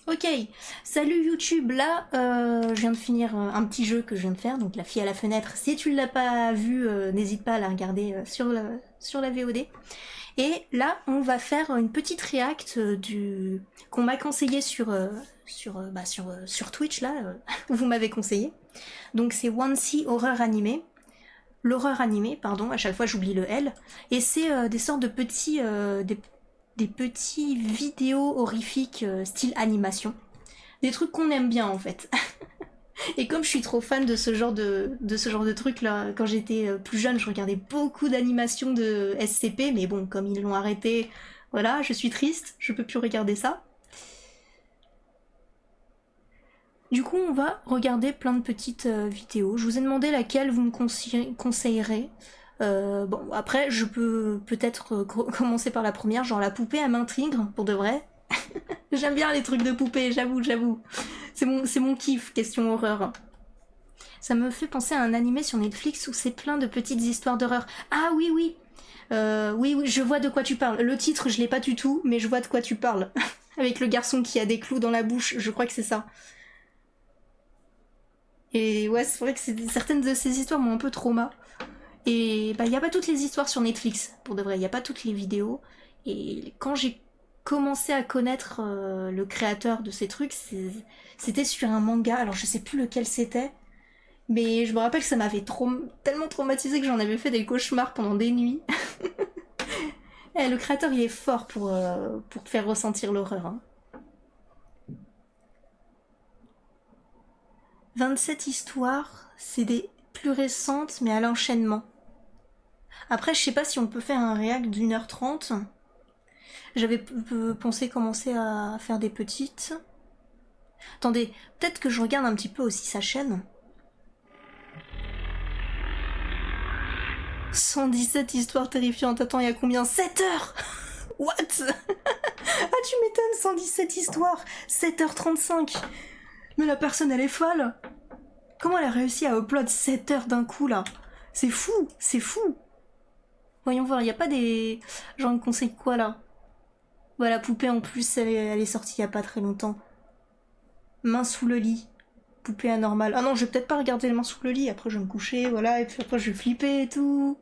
Ok, salut YouTube, là je viens de finir un petit jeu que je viens de faire, donc La fille à la fenêtre. Si tu ne l'as pas vu, n'hésite pas à la regarder sur la VOD. Et là, on va faire une petite react qu'on m'a conseillé sur Twitch, là, où vous m'avez conseillé. Donc c'est One Horreur Animé. L'horreur animée, pardon, à chaque fois j'oublie le L. Et c'est des sortes de des petits vidéos horrifiques style animation. Des trucs qu'on aime bien en fait. Et comme je suis trop fan de ce genre de trucs là, quand j'étais plus jeune, je regardais beaucoup d'animations de SCP, mais bon, comme ils l'ont arrêté, voilà, je suis triste, je peux plus regarder ça. Du coup, on va regarder plein de petites vidéos. Je vous ai demandé laquelle vous me conseillerez. Bon, après, je peux peut-être commencer par la première, genre la poupée, elle m'intrigue, pour de vrai. J'aime bien les trucs de poupée, j'avoue. C'est mon kiff, question horreur. Ça me fait penser à un animé sur Netflix où c'est plein de petites histoires d'horreur. Ah oui, oui. Oui, je vois de quoi tu parles. Le titre, je l'ai pas du tout, mais je vois de quoi tu parles. Avec le garçon qui a des clous dans la bouche, je crois que c'est ça. Et ouais, c'est vrai que certaines de ces histoires m'ont un peu trauma. Et bah, y a pas toutes les histoires sur Netflix, pour de vrai, y a pas toutes les vidéos. Et quand j'ai commencé à connaître le créateur de ces trucs, c'était sur un manga, alors je sais plus lequel c'était, mais je me rappelle que ça m'avait tellement traumatisé que j'en avais fait des cauchemars pendant des nuits. Le créateur, il est fort pour te faire ressentir l'horreur. Hein. 27 histoires, c'est des plus récentes, mais à l'enchaînement. Après, je sais pas si on peut faire un réact d'1h30. J'avais pensé commencer à faire des petites. Attendez, peut-être que je regarde un petit peu aussi sa chaîne. 117 histoires terrifiantes. Attends, il y a combien? 7 heures. What? Ah, tu m'étonnes, 117 histoires. 7h35. Mais la personne, elle est folle. Comment elle a réussi à upload 7 heures d'un coup, là? C'est fou. Voyons voir, il n'y a pas des... J'en me conseille quoi, là? Bah, la poupée, en plus, elle est sortie il n'y a pas très longtemps. Main sous le lit. Poupée anormale. Ah non, je vais peut-être pas regarder les mains sous le lit, après je vais me coucher, voilà, et puis après je vais flipper et tout.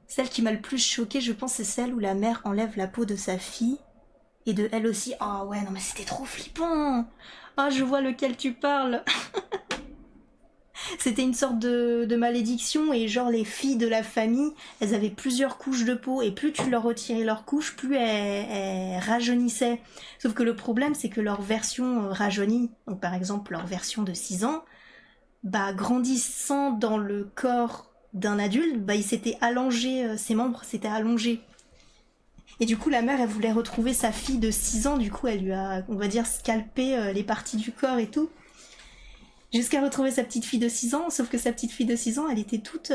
Celle qui m'a le plus choquée, je pense, c'est celle où la mère enlève la peau de sa fille. Et de elle aussi. Ah ouais, non mais c'était trop flippant. Ah, je vois lequel tu parles. C'était une sorte de malédiction et genre les filles de la famille, elles avaient plusieurs couches de peau et plus tu leur retirais leur couche, plus elles rajeunissaient. Sauf que le problème c'est que leur version rajeunie, donc par exemple leur version de 6 ans, bah grandissant dans le corps d'un adulte, bah il s'était allongé, ses membres s'étaient allongés. Et du coup la mère elle voulait retrouver sa fille de 6 ans, du coup elle lui a, on va dire, scalpé les parties du corps et tout. Jusqu'à retrouver sa petite fille de 6 ans, sauf que sa petite fille de 6 ans, elle était toute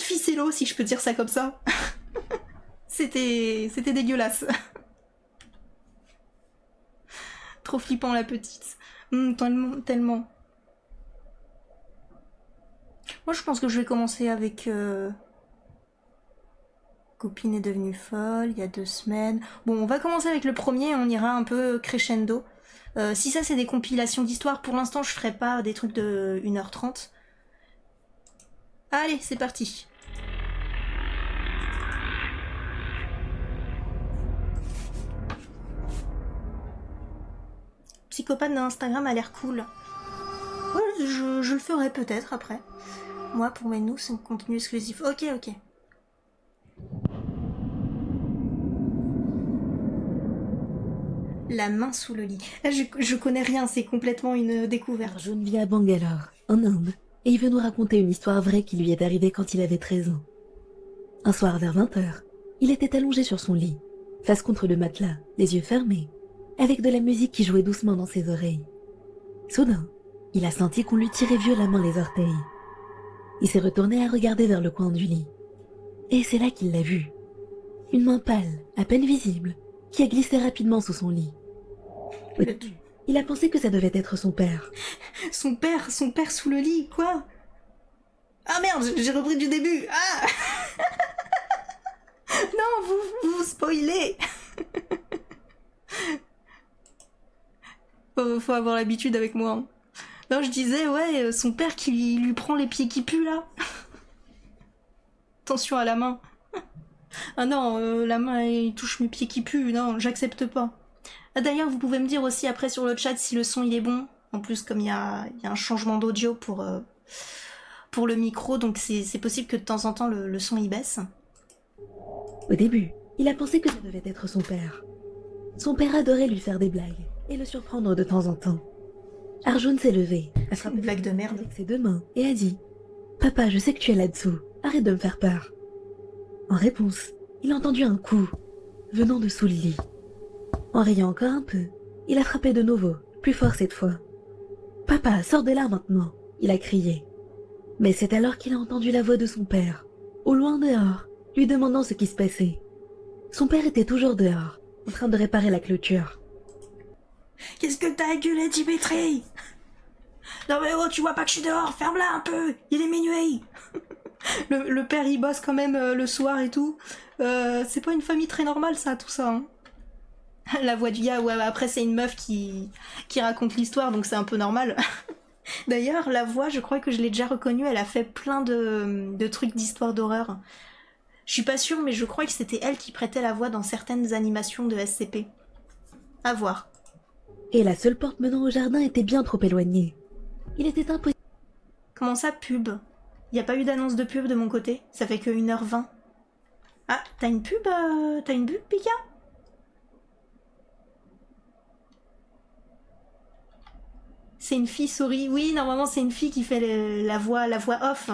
ficello, si je peux dire ça comme ça. C'était dégueulasse. Trop flippant la petite. Tellement. Moi je pense que je vais commencer avec... Copine est devenue folle, il y a 2 semaines. Bon, on va commencer avec le premier et on ira un peu crescendo. Si ça c'est des compilations d'histoires, pour l'instant je ferai pas des trucs de 1h30. Allez, c'est parti. Psychopathe d'Instagram a l'air cool. Ouais, je le ferai peut-être après. Moi, pour mes nous, c'est un contenu exclusif. Ok. La main sous le lit. Là, je connais rien, c'est complètement une découverte. Arjun vit à Bangalore, en Inde, et il veut nous raconter une histoire vraie qui lui est arrivée quand il avait 13 ans. Un soir vers 20h, il était allongé sur son lit, face contre le matelas, les yeux fermés, avec de la musique qui jouait doucement dans ses oreilles. Soudain, il a senti qu'on lui tirait violemment les orteils. Il s'est retourné à regarder vers le coin du lit. Et c'est là qu'il l'a vue. Une main pâle, à peine visible, qui a glissé rapidement sous son lit. Il a pensé que ça devait être son père. Son père sous le lit, quoi? Ah merde, j'ai repris du début. Ah. Non, vous spoilez. Faut avoir l'habitude avec moi. Hein. Non, je disais, ouais, son père qui lui prend les pieds qui puent, là. Attention à la main. Ah non, la main, il touche mes pieds qui puent. Non, j'accepte pas. Ah, d'ailleurs, vous pouvez me dire aussi après sur le chat si le son, il est bon. En plus, comme il y a un changement d'audio pour le micro, donc c'est possible que de temps en temps, le son, il baisse. Au début, il a pensé que ça devait être son père. Son père adorait lui faire des blagues et le surprendre de temps en temps. Arjun s'est levé, a frappé une blague de merde avec ses 2 mains et a dit « Papa, je sais que tu es là-dessous, arrête de me faire peur. » En réponse, il a entendu un coup venant de sous le lit. En riant encore un peu, il a frappé de nouveau, plus fort cette fois. « Papa, sors de là maintenant !» il a crié. Mais c'est alors qu'il a entendu la voix de son père, au loin dehors, lui demandant ce qui se passait. Son père était toujours dehors, en train de réparer la clôture. Qu'est-ce que t'as gueulé, Dimitri? Non mais oh, tu vois pas que je suis dehors, ferme-la un peu, il est minuit. le père il bosse quand même le soir et tout. C'est pas une famille très normale ça, tout ça. Hein. La voix du gars, ouais, après c'est une meuf qui raconte l'histoire, donc c'est un peu normal. D'ailleurs, la voix, je crois que je l'ai déjà reconnue, elle a fait plein de trucs d'histoire d'horreur. Je suis pas sûre, mais je crois que c'était elle qui prêtait la voix dans certaines animations de SCP. À voir. Et la seule porte menant au jardin était bien trop éloignée. Il était impossible. Comment ça, pub? Y a pas eu d'annonce de pub de mon côté? Ça fait que 1h20. Ah, t'as une pub, Pika? C'est une fille souris. Oui, normalement c'est une fille qui fait la voix off.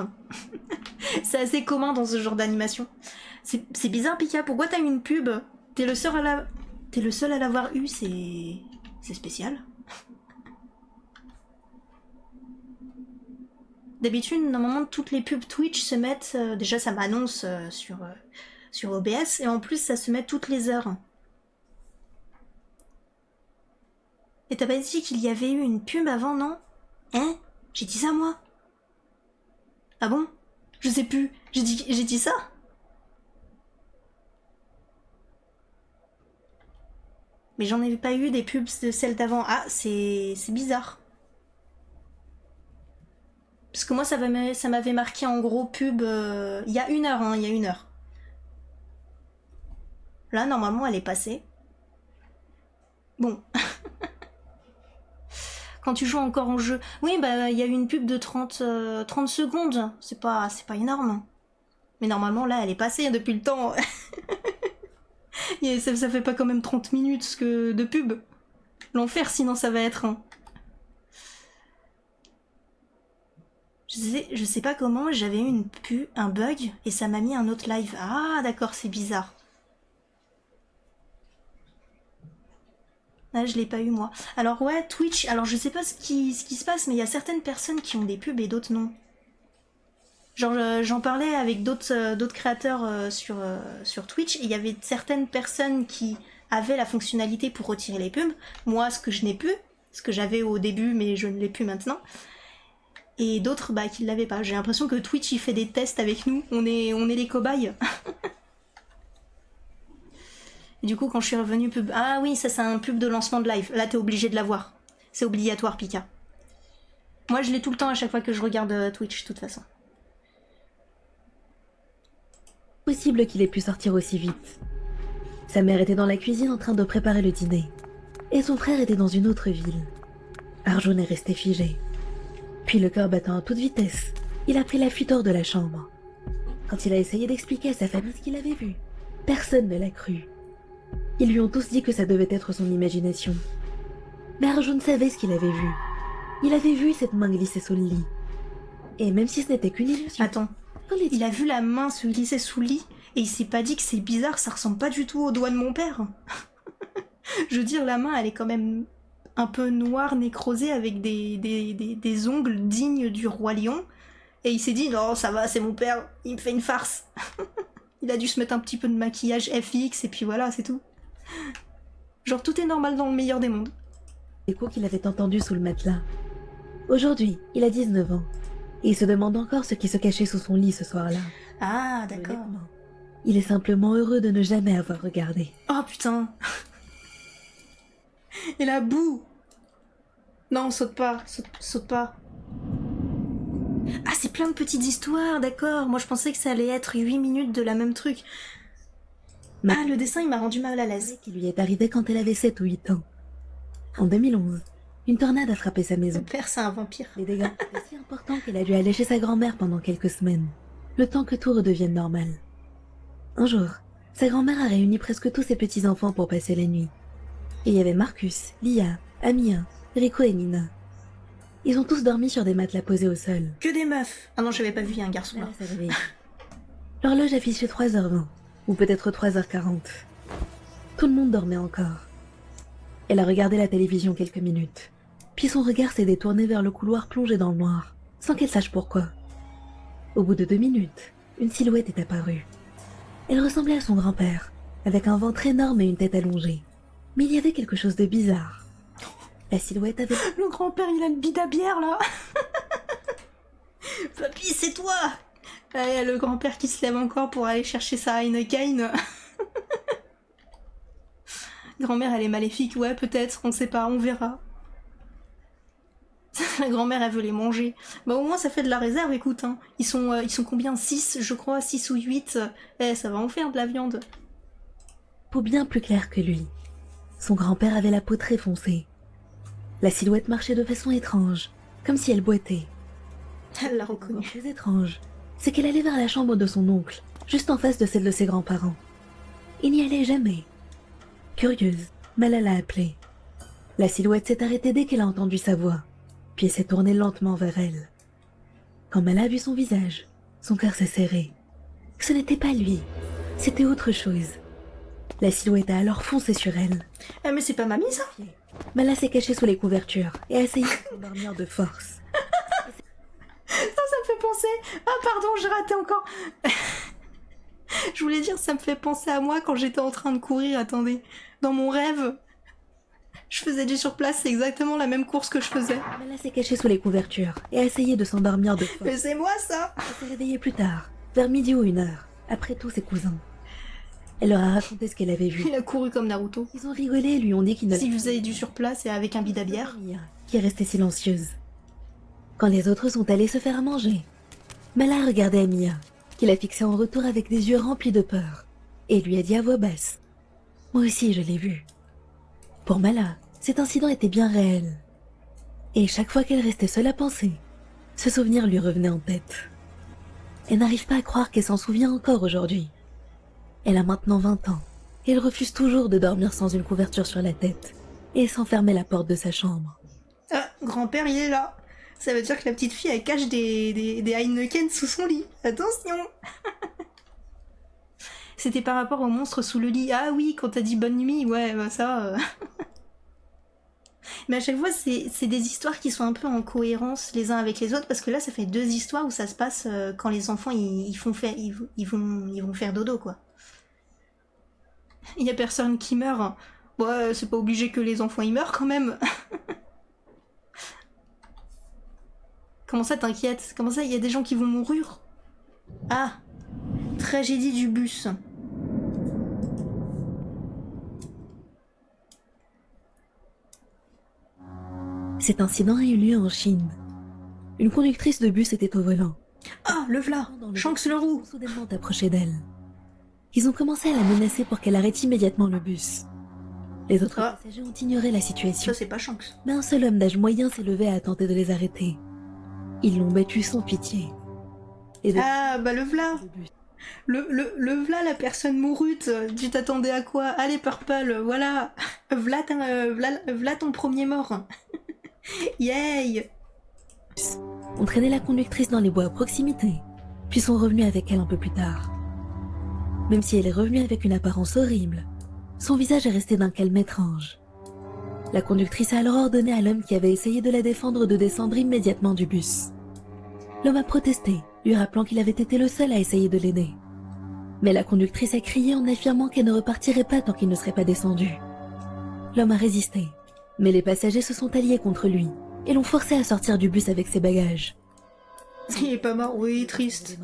C'est assez commun dans ce genre d'animation. C'est bizarre, Pika, pourquoi t'as eu une pub? T'es le seul à l'avoir eu, c'est spécial. D'habitude, normalement, toutes les pubs Twitch se mettent... déjà, ça m'annonce sur OBS, et en plus, ça se met toutes les heures. Et t'as pas dit qu'il y avait eu une pub avant, non? Hein? J'ai dit ça, moi? Ah bon? Je sais plus. J'ai dit ça? Mais j'en ai pas eu des pubs de celles d'avant. Ah, c'est bizarre. Parce que moi, ça m'avait marqué en gros pub... il y a 1 heure, hein, il y a 1 heure. Là, normalement, elle est passée. Bon. Quand tu joues encore en jeu... Oui, bah, il y a eu une pub de 30 secondes. C'est pas énorme. Mais normalement, là, elle est passée depuis le temps. Ça fait pas quand même 30 minutes de pub. L'enfer, sinon ça va être... Hein. Je sais pas comment, j'avais eu un bug et ça m'a mis un autre live. Ah, d'accord, c'est bizarre. Là, je l'ai pas eu, moi. Alors, ouais, Twitch, alors je sais pas ce qui se passe, mais il y a certaines personnes qui ont des pubs et d'autres non. Genre, j'en parlais avec d'autres créateurs sur Twitch, et il y avait certaines personnes qui avaient la fonctionnalité pour retirer les pubs. Moi, ce que je n'ai plus, ce que j'avais au début, mais je ne l'ai plus maintenant. Et d'autres, bah, qui ne l'avaient pas. J'ai l'impression que Twitch, il fait des tests avec nous. On est les cobayes. Et du coup, quand je suis revenue pub... Ah oui, ça c'est un pub de lancement de live. Là, t'es obligé de l'avoir. C'est obligatoire, Pika. Moi, je l'ai tout le temps à chaque fois que je regarde Twitch, de toute façon. Possible qu'il ait pu sortir aussi vite. Sa mère était dans la cuisine en train de préparer le dîner. Et son frère était dans une autre ville. Arjun est resté figé. Puis le cœur battant à toute vitesse, il a pris la fuite hors de la chambre. Quand il a essayé d'expliquer à sa famille ce qu'il avait vu, personne ne l'a cru. Ils lui ont tous dit que ça devait être son imagination. Mais Arjun savait ce qu'il avait vu. Il avait vu cette main glisser sous le lit. Et même si ce n'était qu'une illusion... Attends, il a vu la main se glisser sous le lit et il s'est pas dit que c'est bizarre, ça ressemble pas du tout aux doigts de mon père. Je veux dire, la main, elle est quand même un peu noire, nécrosée, avec des ongles dignes du roi lion. Et il s'est dit, non, ça va, c'est mon père, il me fait une farce. Il a dû se mettre un petit peu de maquillage FX et puis voilà, c'est tout. Genre, tout est normal dans le meilleur des mondes. L'écho qu'il avait entendu sous le matelas. Aujourd'hui, il a 19 ans. Et il se demande encore ce qui se cachait sous son lit ce soir-là. Ah, d'accord. Il est simplement heureux de ne jamais avoir regardé. Oh putain. Et la boue. Non, saute pas, saute pas. Ah, c'est plein de petites histoires, d'accord. Moi, je pensais que ça allait être 8 minutes de la même truc. Ah, le dessin, il m'a rendu mal à l'aise. Qui lui est arrivé quand elle avait 7 ou 8 ans. En 2011, une tornade a frappé sa Mon maison. père, c'est un vampire. Les dégâts étaient si importants qu'elle a dû aller chez sa grand-mère pendant quelques semaines, le temps que tout redevienne normal. Un jour, sa grand-mère a réuni presque tous ses petits-enfants pour passer la nuit. Et il y avait Marcus, Lia, Amia, Rico et Nina. Ils ont tous dormi sur des matelas posés au sol. Que des meufs. Ah non, j'avais pas vu, il y a un garçon là. Elle s'est réveillée. L'horloge affichait 3h20, ou peut-être 3h40. Tout le monde dormait encore. Elle a regardé la télévision quelques minutes, puis son regard s'est détourné vers le couloir plongé dans le noir, sans qu'elle sache pourquoi. Au bout de 2 minutes, une silhouette est apparue. Elle ressemblait à son grand-père, avec un ventre énorme et une tête allongée. Mais il y avait quelque chose de bizarre. La silhouette avait... Le grand-père, il a une bide à bière là. Papy, c'est toi. Ouais, le grand-père qui se lève encore pour aller chercher sa Heineken. Grand-mère, elle est maléfique, ouais, peut-être, on sait pas, on verra. La grand-mère, elle veut les manger. Bah au moins, ça fait de la réserve, écoute, hein. Ils sont combien? 6, je crois, 6 ou 8. Ça va en faire de la viande. Peau bien plus claire que lui. Son grand-père avait la peau très foncée. La silhouette marchait de façon étrange, comme si elle boitait. Elle l'a reconnu. Ce qui est plus étrange, c'est qu'elle allait vers la chambre de son oncle, juste en face de celle de ses grands-parents. Il n'y allait jamais. Curieuse, Mala l'a appelée. La silhouette s'est arrêtée dès qu'elle a entendu sa voix, puis elle s'est tournée lentement vers elle. Quand Mala a vu son visage, son cœur s'est serré. Ce n'était pas lui, c'était autre chose. La silhouette a alors foncé sur elle. Ah mais c'est pas mamie ça. Mala s'est cachée sous les couvertures et a essayé de s'endormir de force. Ça me fait penser... Ah pardon, j'ai raté encore. Je voulais dire, ça me fait penser à moi quand j'étais en train de courir, attendez. Dans mon rêve, je faisais du surplace, c'est exactement la même course que je faisais. Mala s'est cachée sous les couvertures et a essayé de s'endormir de force. Mais c'est moi ça. Elle s'est réveillée plus tard, vers midi ou 1h, après tous ses cousins. Elle leur a raconté ce qu'elle avait vu. Il a couru comme Naruto. Ils ont rigolé et lui ont dit qu'il ne... S'il faisait du surplace et avec un bide à bière. Qui est restée silencieuse. Quand les autres sont allés se faire à manger, Mala a regardé Amia, qui l'a fixée en retour avec des yeux remplis de peur, et lui a dit à voix basse. Moi aussi je l'ai vu. Pour Mala, cet incident était bien réel. Et chaque fois qu'elle restait seule à penser, ce souvenir lui revenait en tête. Elle n'arrive pas à croire qu'elle s'en souvient encore aujourd'hui. Elle a maintenant 20 ans, et elle refuse toujours de dormir sans une couverture sur la tête, et sans fermer la porte de sa chambre. Ah, grand-père il est là. Ça veut dire que la petite fille elle cache des Heineken sous son lit. Attention. C'était par rapport au monstre sous le lit. Ah oui, quand t'as dit bonne nuit, ouais, bah ça... Mais à chaque fois, c'est des histoires qui sont un peu en cohérence les uns avec les autres, parce que là, ça fait 2 histoires où ça se passe quand les enfants ils vont faire dodo, quoi. Il y a personne qui meurt. Ouais, c'est pas obligé que les enfants y meurent quand même. Comment ça t'inquiète? Comment ça, il y a des gens qui vont mourir? Ah, tragédie du bus. Cet incident a eu lieu en Chine. Une conductrice de bus était au volant. Ah, le v'là, Shanks le roux. Ils sont soudainement approchés d'elle. Ils ont commencé à la menacer pour qu'elle arrête immédiatement le bus. Les autres passagers ont ignoré la situation. Ça, c'est pas Shanks. Mais un seul homme d'âge moyen s'est levé à tenter de les arrêter. Ils l'ont battu sans pitié. Ah, bah le v'là. Le v'là, la personne mourute. Tu t'attendais à quoi? Allez, Purple, voilà. V'là ton premier mort. Yay! On traînait la conductrice dans les bois à proximité, puis sont revenus avec elle un peu plus tard. Même si elle est revenue avec une apparence horrible, son visage est resté d'un calme étrange. La conductrice a alors ordonné à l'homme qui avait essayé de la défendre de descendre immédiatement du bus. L'homme a protesté, lui rappelant qu'il avait été le seul à essayer de l'aider. Mais la conductrice a crié en affirmant qu'elle ne repartirait pas tant qu'il ne serait pas descendu. L'homme a résisté, mais les passagers se sont alliés contre lui et l'ont forcé à sortir du bus avec ses bagages. Il est pas mort, oui, triste.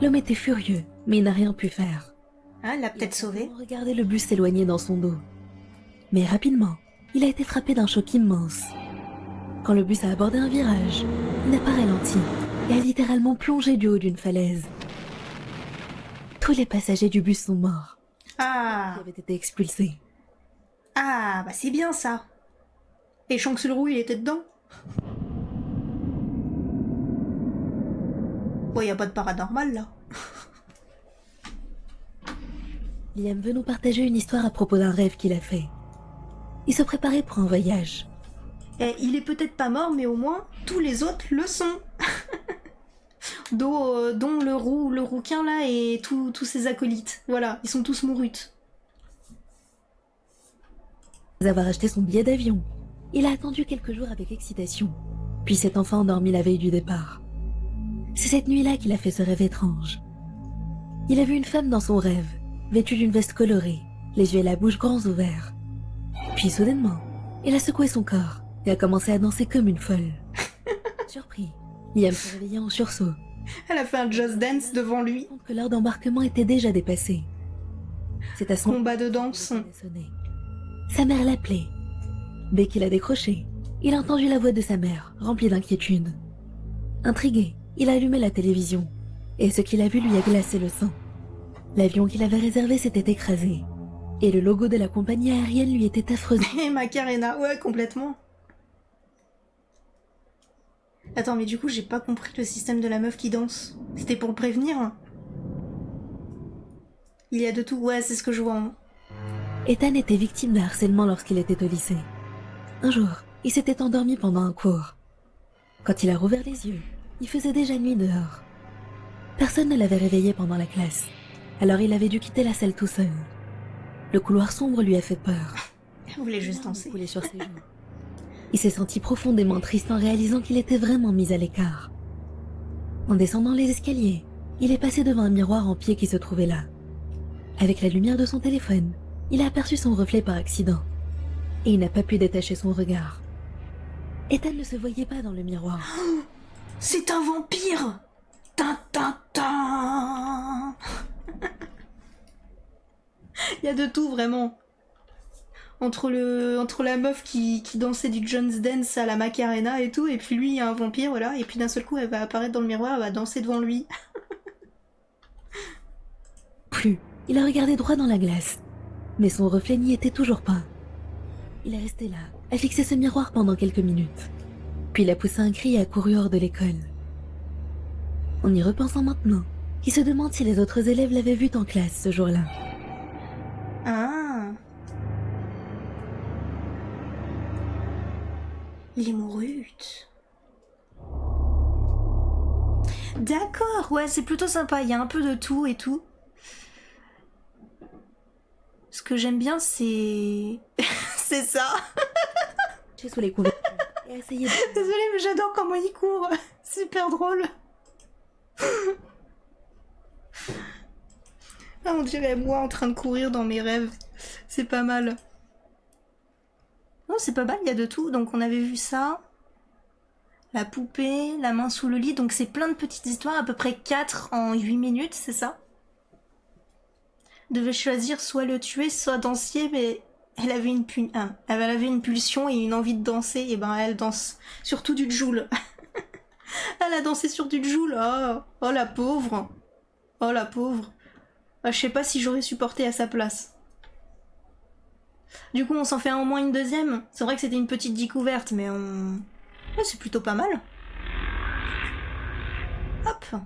L'homme était furieux, mais il n'a rien pu faire. Ah, il l'a peut-être sauvé. Il a regardé le bus s'éloigner dans son dos. Mais rapidement, il a été frappé d'un choc immense Quand le bus a abordé un virage, il n'a pas ralenti et a littéralement plongé du haut d'une falaise. Tous les passagers du bus sont morts. Ah, Ils avaient été expulsés. ah, bah c'est bien ça. Et Shanks le roux, il était dedans. Bon, y a pas de paranormal là. Liam veut nous partager une histoire à propos d'un rêve qu'il a fait. Il se préparait pour un voyage. Et il est peut-être pas mort, mais au moins tous les autres le sont. Dont le rouquin là et tous ses acolytes. Voilà, ils sont tous mourutes. Après avoir acheté son billet d'avion, il a attendu quelques jours avec excitation, puis s'est enfin endormi la veille du départ. C'est cette nuit-là qu'il a fait ce rêve étrange. Il a vu une femme dans son rêve, vêtue d'une veste colorée, les yeux et la bouche grands ouverts. Puis soudainement, il a secoué son corps et a commencé à danser comme une folle. Surpris, Liam s'est réveillé en sursaut. Elle a fait un Just Dance devant lui. Compte que l'heure d'embarquement était déjà dépassée. C'est à ce Combat de danse. qu'il a sonné. Sa mère l'appelait. Dès qu'il a décroché, il a entendu la voix de sa mère, remplie d'inquiétude. Intrigué, il a allumé la télévision, et ce qu'il a vu lui a glacé le sang. L'avion qu'il avait réservé s'était écrasé, et le logo de la compagnie aérienne lui était affreusement. Et Macarena, ouais, complètement. Attends, mais du coup, j'ai pas compris le système de la meuf qui danse. C'était pour le prévenir? Il y a de tout, ouais, c'est ce que je vois. Hein. Ethan était victime de harcèlement lorsqu'il était au lycée. Un jour, il s'était endormi pendant un cours. Quand il a rouvert les yeux, il faisait déjà nuit dehors. Personne ne l'avait réveillé pendant la classe, alors il avait dû quitter la salle tout seul. Le couloir sombre lui a fait peur. Elle voulait juste danser. Coulait sur ses joues. Il s'est senti profondément triste en réalisant qu'il était vraiment mis à l'écart. En descendant les escaliers, il est passé devant un miroir en pied qui se trouvait là. Avec la lumière de son téléphone, il a aperçu son reflet par accident. Et il n'a pas pu détacher son regard. Ethan ne se voyait pas dans le miroir. C'est un vampire! Tin, tin, tin. Il y a de tout, vraiment. Entre la meuf qui dansait du Jones Dance à la Macarena et tout, et puis lui, il y a un vampire, voilà, et puis d'un seul coup, elle va apparaître dans le miroir, elle va danser devant lui. Plus, il a regardé droit dans la glace. Mais son reflet n'y était toujours pas. Il est resté là, à fixer ce miroir pendant quelques minutes. Puis il a poussé un cri et a couru hors de l'école. En y repensant maintenant, il se demande si les autres élèves l'avaient vu en classe ce jour-là. Ah. Les mourutes. D'accord, ouais, c'est plutôt sympa, il y a un peu de tout et tout. Ce que j'aime bien, c'est... c'est ça. J'ai sous les couvertures et essayé de... Désolée, mais j'adore comment il court. Super drôle. Ah, on dirait moi en train de courir dans mes rêves. C'est pas mal. Non, c'est pas mal, il y a de tout. Donc on avait vu ça. La poupée, la main sous le lit. Donc c'est plein de petites histoires, à peu près 4 en 8 minutes, c'est ça? Devait choisir soit le tuer, soit danser, mais elle avait elle avait une pulsion et une envie de danser, et ben elle danse surtout du Joule. Elle a dansé sur du Joule, oh la pauvre. Oh la pauvre. Bah, je sais pas si j'aurais supporté à sa place. Du coup, on s'en fait au moins une deuxième. C'est vrai que c'était une petite découverte, mais ouais, c'est plutôt pas mal. Hop.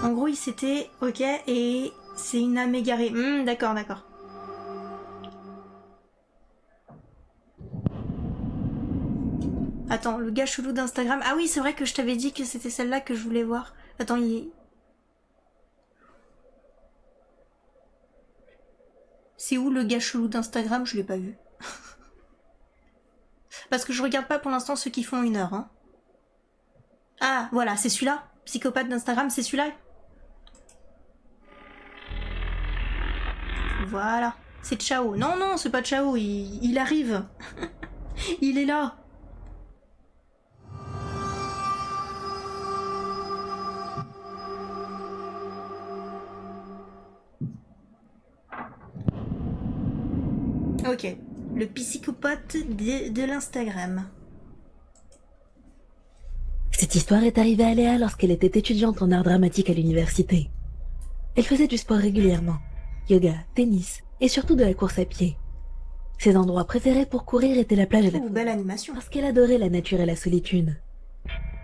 En gros, il s'était... Ok, et c'est une âme égarée. D'accord, d'accord. Attends, le gars chelou d'Instagram... Ah oui, c'est vrai que je t'avais dit que c'était celle-là que je voulais voir. Attends, il est... C'est où le gars chelou d'Instagram? Je l'ai pas vu. Parce que je regarde pas pour l'instant ceux qui font 1 heure. Hein. Ah, voilà, c'est celui-là. Psychopathe d'Instagram, c'est celui-là. Voilà. C'est Chao. Non, non, c'est pas Chao. Il arrive. Il est là. Ok. Le psychopathe de l'Instagram. Cette histoire est arrivée à Léa lorsqu'elle était étudiante en art dramatique à l'université. Elle faisait du sport régulièrement, yoga, tennis et surtout de la course à pied. Ses endroits préférés pour courir étaient la plage et la forêt, Belle animation. parce qu'elle adorait la nature et la solitude.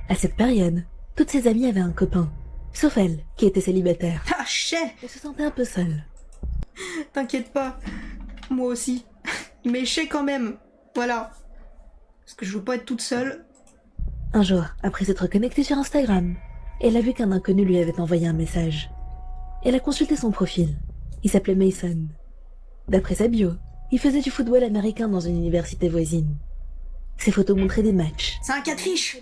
À cette période, toutes ses amies avaient un copain, sauf elle, qui était célibataire. Ah, chais! Elle se sentait un peu seule. T'inquiète pas. Moi aussi. Mais chais quand même. Voilà. Parce que je veux pas être toute seule. Un jour, après s'être connectée sur Instagram, elle a vu qu'un inconnu lui avait envoyé un message. Elle a consulté son profil. Il s'appelait Mason. D'après sa bio, il faisait du football américain dans une université voisine. Ses photos montraient des matchs. C'est un catfish!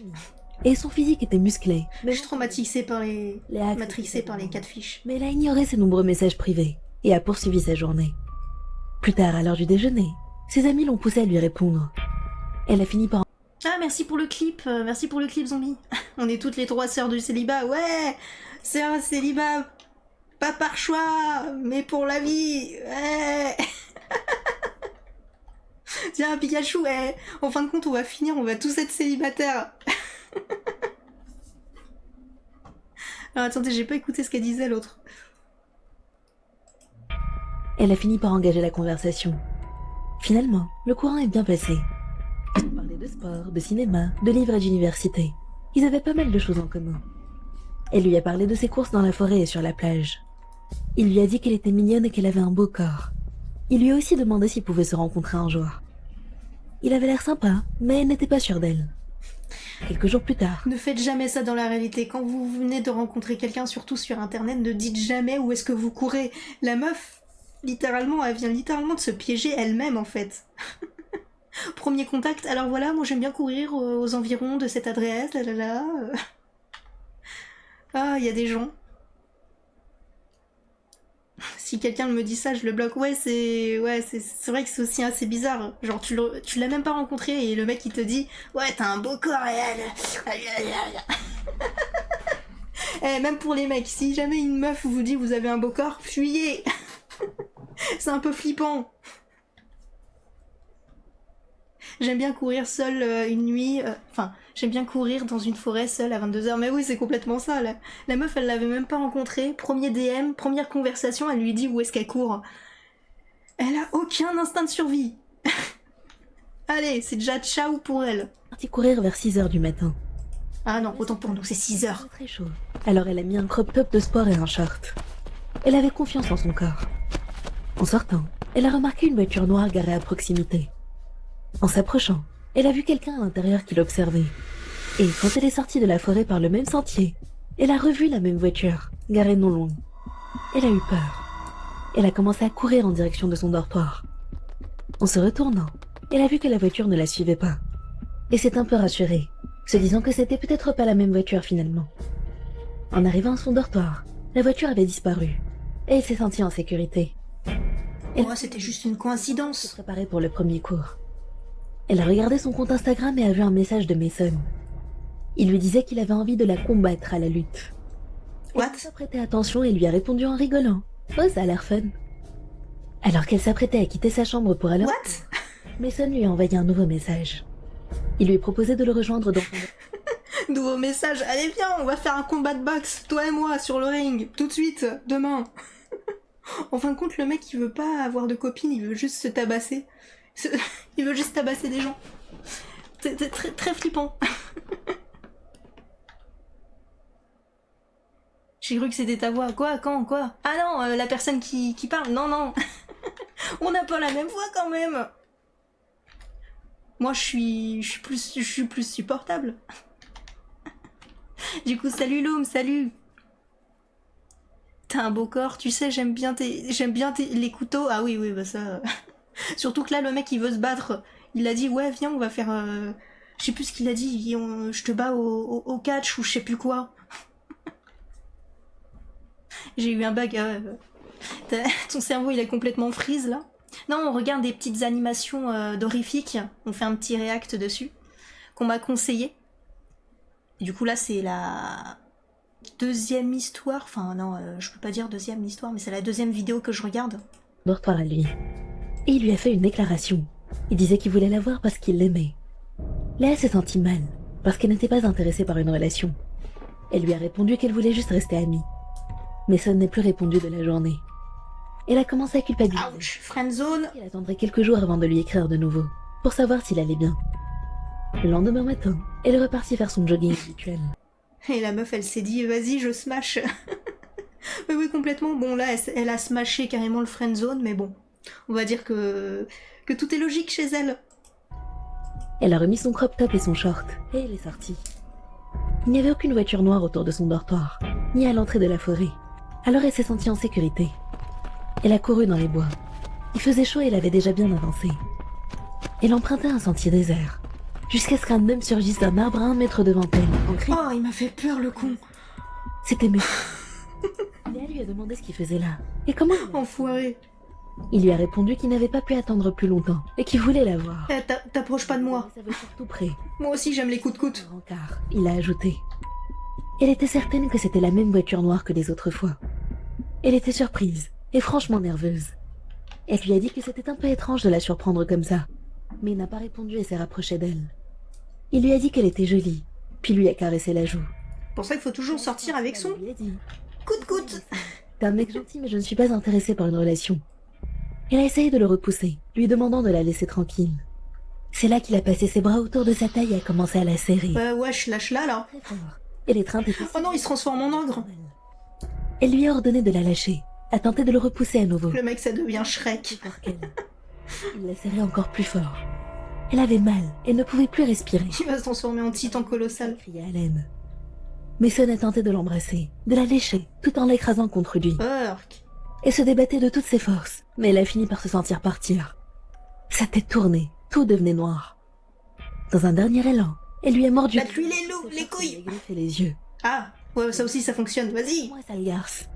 Et son physique était musclé. Je suis traumatisée par les... Léa matrixée par les catfish. Mais elle a ignoré ses nombreux messages privés et a poursuivi sa journée. Plus tard, à l'heure du déjeuner, ses amis l'ont poussée à lui répondre. Elle a fini par... Ah, merci pour le clip zombie. On est toutes les 3 sœurs du célibat, ouais. C'est un célibat, pas par choix, mais pour la vie, ouais. Tiens, Pikachu, ouais. En fin de compte, on va finir, on va tous être célibataires. Alors attendez, j'ai pas écouté ce qu'elle disait l'autre. Elle a fini par engager la conversation. Finalement, le courant est bien passé. Ils ont parlé de sport, de cinéma, de livres et d'université. Ils avaient pas mal de choses en commun. Elle lui a parlé de ses courses dans la forêt et sur la plage. Il lui a dit qu'elle était mignonne et qu'elle avait un beau corps. Il lui a aussi demandé s'ils pouvaient se rencontrer un jour. Il avait l'air sympa, mais elle n'était pas sûre d'elle. Quelques jours plus tard... Ne faites jamais ça dans la réalité. Quand vous venez de rencontrer quelqu'un, surtout sur internet, ne dites jamais où est-ce que vous courez. La meuf, littéralement, elle vient littéralement de se piéger elle-même en fait. Premier contact, alors voilà, moi j'aime bien courir aux environs de cette adresse, là là là. Ah, il y a des gens. Si quelqu'un me dit ça, je le bloque. Ouais, c'est vrai que c'est aussi assez bizarre. Genre, tu l'as même pas rencontré et le mec il te dit ouais, t'as un beau corps et eh, même pour les mecs, si jamais une meuf vous dit vous avez un beau corps, fuyez. C'est un peu flippant. J'aime bien courir seule une nuit, j'aime bien courir dans une forêt seule à 22h, mais oui, c'est complètement ça, là. La meuf, elle l'avait même pas rencontré, premier DM, première conversation, elle lui dit où est-ce qu'elle court. Elle a aucun instinct de survie. Allez, c'est déjà ciao pour elle. Partie courir vers 6h du matin. Ah non, autant pour nous, c'est 6h. C'était très chaud. Alors elle a mis un crop top de sport et un short. Elle avait confiance en son corps. En sortant, elle a remarqué une voiture noire garée à proximité. En s'approchant, elle a vu quelqu'un à l'intérieur qui l'observait. Et quand elle est sortie de la forêt par le même sentier, elle a revu la même voiture, garée non loin. Elle a eu peur. Elle a commencé à courir en direction de son dortoir. En se retournant, elle a vu que la voiture ne la suivait pas. Et s'est un peu rassurée, se disant que c'était peut-être pas la même voiture finalement. En arrivant à son dortoir, la voiture avait disparu. Et elle s'est sentie en sécurité. Moi, c'était juste une coïncidence. Elle s'est préparée pour le premier cours. Elle a regardé son compte Instagram et a vu un message de Mason. Il lui disait qu'il avait envie de la combattre à la lutte. What? Elle a prêté attention et lui a répondu en rigolant. Oh, ça a l'air fun. Alors qu'elle s'apprêtait à quitter sa chambre pour aller... What? Mason lui a envoyé un nouveau message. Il lui proposait de le rejoindre dans son... Nouveau message, allez viens, on va faire un combat de boxe, toi et moi, sur le ring, tout de suite, demain. En fin de compte, le mec, il veut pas avoir de copine, il veut juste se tabasser. Il veut juste tabasser des gens. C'est très, très flippant. J'ai cru que c'était ta voix. Quoi? Quand? Quoi? Ah non, la personne qui parle. Non, non. On n'a pas la même voix quand même. Moi, je suis plus supportable. Du coup, salut Loom, salut. T'as un beau corps, tu sais, j'aime bien les couteaux. Ah oui, bah ça... Surtout que là, le mec, il veut se battre. Il a dit, ouais, viens, on va faire... Je sais plus ce qu'il a dit, je te bats au catch ou je sais plus quoi. J'ai eu un bug. Ton cerveau, il est complètement freeze, là. Non, on regarde des petites animations d'horrifiques. On fait un petit react dessus, qu'on m'a conseillé. Et du coup, là, c'est la deuxième histoire. Enfin, non, je peux pas dire deuxième histoire, mais c'est la deuxième vidéo que je regarde. dortoir à lui. et il lui a fait une déclaration. Il disait qu'il voulait la voir parce qu'il l'aimait. Léa s'est sentie mal, parce qu'elle n'était pas intéressée par une relation. Elle lui a répondu qu'elle voulait juste rester amie. Mason n'est plus répondu de la journée. Elle a commencé à culpabiliser. Ouch, friendzone. Elle attendrait quelques jours avant de lui écrire de nouveau, pour savoir s'il allait bien. Le lendemain matin, elle est repartie faire son jogging habituel. Et la meuf, elle s'est dit, vas-y, je smash. Mais oui, complètement. Bon, là, elle a smashé carrément le friendzone, mais bon. On va dire que tout est logique chez elle. Elle a remis son crop top et son short, et elle est sortie. Il n'y avait aucune voiture noire autour de son dortoir, ni à l'entrée de la forêt. Alors elle s'est sentie en sécurité. Elle a couru dans les bois. Il faisait chaud et elle avait déjà bien avancé. Elle emprunta un sentier désert, jusqu'à ce qu'un homme surgisse d'un arbre à 1 mètre devant elle, en criant. Oh, il m'a fait peur, le con. C'était Mason. Léa lui a demandé ce qu'il faisait là, et comment il Enfoiré. Il lui a répondu qu'il n'avait pas pu attendre plus longtemps, et qu'il voulait la voir. Eh, t'approches pas de moi. Sa voiture tout près. Moi aussi, j'aime les coups de coude. Un rencard, il a ajouté. Elle était certaine que c'était la même voiture noire que les autres fois. Elle était surprise, et franchement nerveuse. Elle lui a dit que c'était un peu étrange de la surprendre comme ça, mais il n'a pas répondu et s'est rapproché d'elle. Il lui a dit qu'elle était jolie, puis lui a caressé la joue. Pour ça, il faut toujours sortir avec son Elle lui a dit, coup de coude. t'es un mec gentil, mais je ne suis pas intéressée par une relation. Elle a essayé de le repousser, lui demandant de la laisser tranquille. C'est là qu'il a passé ses bras autour de sa taille et a commencé à la serrer. Wesh, lâche-la, là. Très fort. Et l'étreinte était... Oh non, il se transforme en ogre. Elle lui a ordonné de la lâcher, a tenté de le repousser à nouveau. Le mec, ça devient Shrek. Plus fort qu'elle. Il l'a serré encore plus fort. Elle avait mal et ne pouvait plus respirer. Il va se transformer en titan colossal. Cria Hélène. Mason a tenté de l'embrasser, de la lécher, tout en l'écrasant contre lui. Urk. Elle se débattait de toutes ses forces, mais elle a fini par se sentir partir. Sa tête tournait, tout devenait noir. Dans un dernier élan, elle lui a mordu... Batte-lui les loups, les couilles. Elle a griffé les yeux. Ah, ouais, ça aussi, ça fonctionne. Vas-y. Moi, sale garce.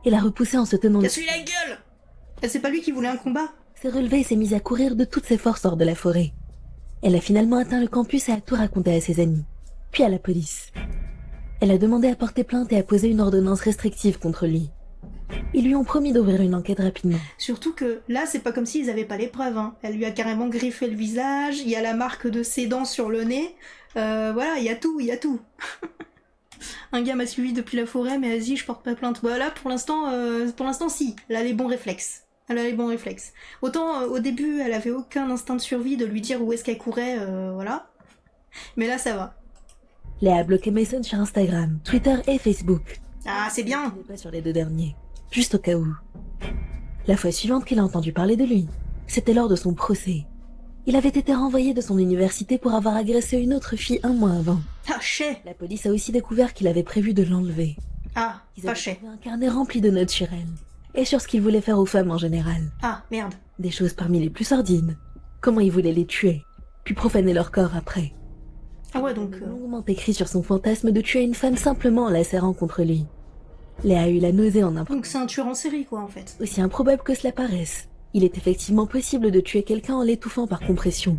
Elle a repoussé en se tenant... Casse-lui la gueule. Eh, c'est pas lui qui voulait un combat. S'est relevée et s'est mise à courir de toutes ses forces hors de la forêt. Elle a finalement atteint le campus et a tout raconté à ses amis, puis à la police. Elle a demandé à porter plainte et à poser une ordonnance restrictive contre lui. Ils lui ont promis d'ouvrir une enquête rapidement. Surtout que là, c'est pas comme s'ils avaient pas les preuves. Hein. Elle lui a carrément griffé le visage, il y a la marque de ses dents sur le nez. Voilà, il y a tout, il y a tout. Un gars m'a suivi depuis la forêt, mais vas-y, je porte pas plainte. Voilà, pour l'instant, si. Elle a les bons réflexes. Elle a les bons réflexes. Autant, au début, elle avait aucun instinct de survie de lui dire où est-ce qu'elle courait, voilà. Mais là, ça va. Léa a bloqué Mason sur Instagram, Twitter et Facebook. Ah, c'est bien. Elle n'est pas sur les 2 derniers, juste au cas où. La fois suivante qu'elle a entendu parler de lui, c'était lors de son procès. Il avait été renvoyé de son université pour avoir agressé une autre fille 1 mois avant. Ah, chais. La police a aussi découvert qu'il avait prévu de l'enlever. Ah, Ils pas avaient chais. trouvé un carnet rempli de notes sur elle, et sur ce qu'il voulait faire aux femmes en général. Ah, merde. Des choses parmi les plus sordides. Comment il voulait les tuer, puis profaner leur corps après. Ah ouais, donc... Longuement écrit sur son fantasme de tuer une femme simplement en la serrant contre lui. Léa a eu la nausée en impro. Donc c'est un tueur en série, quoi, en fait. Aussi improbable que cela paraisse, il est effectivement possible de tuer quelqu'un en l'étouffant par compression,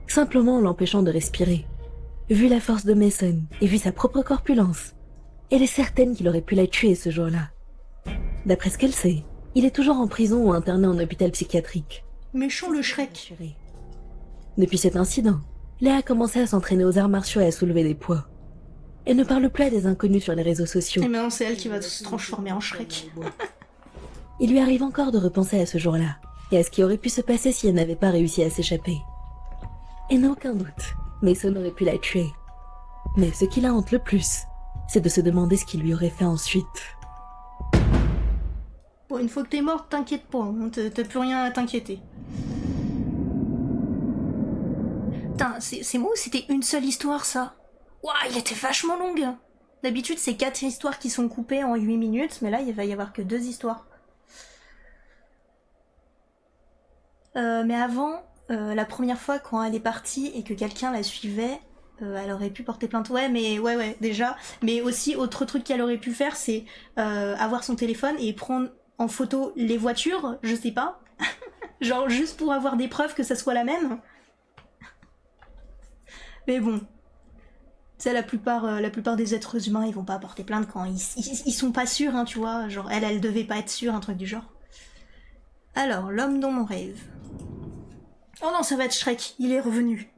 simplement en l'empêchant de respirer. Vu la force de Mason et vu sa propre corpulence, elle est certaine qu'il aurait pu la tuer ce jour-là. D'après ce qu'elle sait, il est toujours en prison ou interné en hôpital psychiatrique. Méchant le Shrek. Depuis cet incident, Léa a commencé à s'entraîner aux arts martiaux et à soulever des poids. Elle ne parle plus à des inconnus sur les réseaux sociaux. Et maintenant c'est elle qui va se transformer en Shrek. Il lui arrive encore de repenser à ce jour-là, et à ce qui aurait pu se passer si elle n'avait pas réussi à s'échapper. Elle n'a aucun doute, Mason aurait pu la tuer. Mais ce qui la hante le plus, c'est de se demander ce qu'il lui aurait fait ensuite. Bon, une fois que t'es morte, t'inquiète pas, hein, t'as plus rien à t'inquiéter. Putain, c'est moi ou c'était une seule histoire, ça? Ouah, il était vachement longue. D'habitude, c'est 4 histoires qui sont coupées en 8 minutes, mais là, il va y avoir que 2 histoires. Mais avant, la première fois, quand elle est partie et que quelqu'un la suivait, elle aurait pu porter plainte. Ouais, mais ouais, déjà. Mais aussi, autre truc qu'elle aurait pu faire, c'est avoir son téléphone et prendre en photo les voitures, je sais pas. Genre, juste pour avoir des preuves que ça soit la même. Mais bon. C'est la plupart des êtres humains, ils vont pas porter plainte quand ils sont pas sûrs, hein, tu vois. Genre, elle devait pas être sûre, un truc du genre. Alors, l'homme dans mon rêve. Oh non, ça va être Shrek, il est revenu.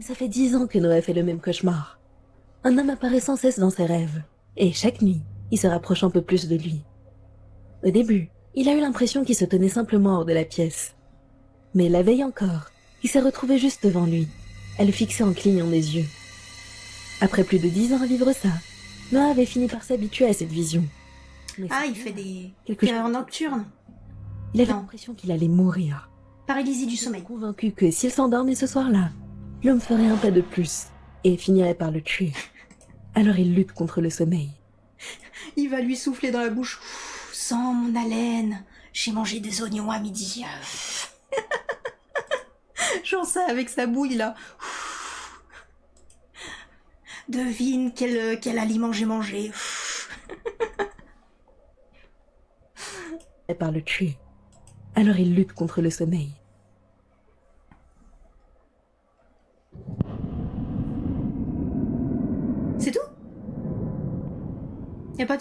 Ça fait 10 ans que Noah fait le même cauchemar. Un homme apparaît sans cesse dans ses rêves, et chaque nuit, il se rapproche un peu plus de lui. Au début, il a eu l'impression qu'il se tenait simplement hors de la pièce. Mais la veille encore, il s'est retrouvé juste devant lui, à le fixer en clignant des yeux. Après plus de 10 ans à vivre ça, Noah avait fini par s'habituer à cette vision. Mais Ah, il fait des quelque terreurs chose. nocturnes. Il avait Non. l'impression qu'il allait mourir. Paralysie du Il était sommeil. convaincu que s'il s'endormait ce soir-là, l'homme ferait un pas de plus et finirait par le tuer. Alors il lutte contre le sommeil. Il va lui souffler dans la bouche. Sans mon haleine, j'ai mangé des oignons à midi. Genre ça avec sa bouille là. Devine quel aliment j'ai mangé. Et par le tuer. Alors il lutte contre le sommeil. C'est tout? y a pas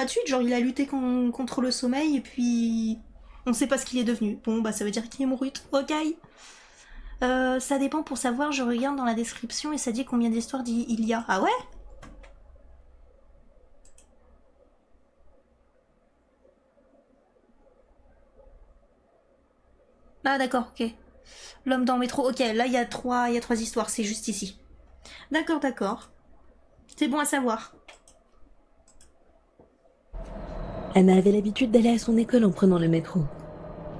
de suite, genre il a lutté contre le sommeil et puis on sait pas ce qu'il est devenu. Bon bah ça veut dire qu'il est mouru. Ok. Ça dépend pour savoir, je regarde dans la description et ça dit combien d'histoires il y a. Ah ouais? Ah d'accord, ok. L'homme dans le métro, ok, là il y a trois histoires, c'est juste ici. D'accord, d'accord. C'est bon à savoir. Anna avait l'habitude d'aller à son école en prenant le métro.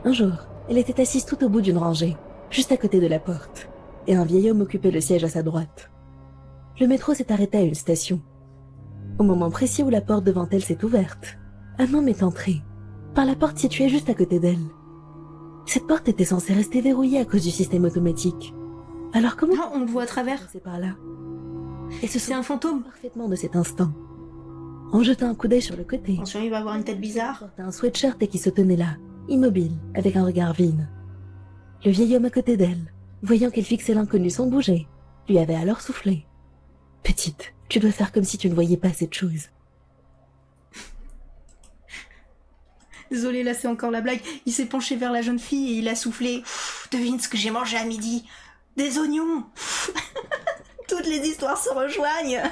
Un jour, elle était assise tout au bout d'une rangée, juste à côté de la porte, et un vieil homme occupait le siège à sa droite. Le métro s'est arrêté à une station. Au moment précis où la porte devant elle s'est ouverte, un homme est entré, par la porte située juste à côté d'elle. Cette porte était censée rester verrouillée à cause du système automatique. Alors comment Ah, on le voit à travers. passer par là? Et ce C'est un fantôme. parfaitement de cet instant. En jetant un coup d'œil sur le côté, Attention, il va avoir une tête bizarre. portait un sweatshirt et qui se tenait là, immobile, avec un regard vide. Le vieil homme à côté d'elle, voyant qu'elle fixait l'inconnu sans bouger, lui avait alors soufflé. « Petite, tu dois faire comme si tu ne voyais pas cette chose. » Désolé, là c'est encore la blague. Il s'est penché vers la jeune fille et il a soufflé. Devine ce que j'ai mangé à midi. Des oignons. Toutes les histoires se rejoignent.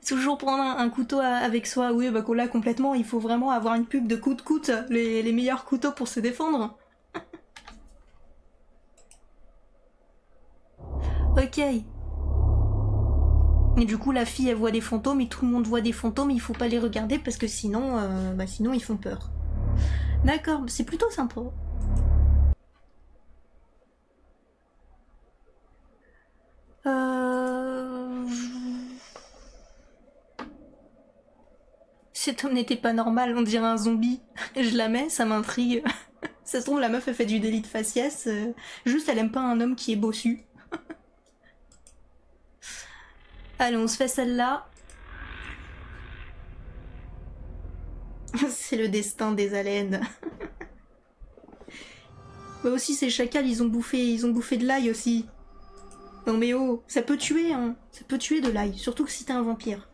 Toujours prendre un couteau avec soi. Oui, bah là complètement, il faut vraiment avoir une pub de coûte-coûte. Les meilleurs couteaux pour se défendre. Ok. Et du coup, la fille, elle voit des fantômes et tout le monde voit des fantômes. Il faut pas les regarder parce que sinon, sinon ils font peur. D'accord, c'est plutôt sympa. Cet homme n'était pas normal, on dirait un zombie. Je la mets, ça m'intrigue. Ça se trouve, la meuf, elle fait du délit de faciès. Juste, elle aime pas un homme qui est bossu. Allez, on se fait celle-là. C'est le destin des haleines. Bah aussi, ces chacals, ils ont bouffé de l'ail aussi. Non mais oh, ça peut tuer, hein. Ça peut tuer de l'ail, surtout que si t'es un vampire.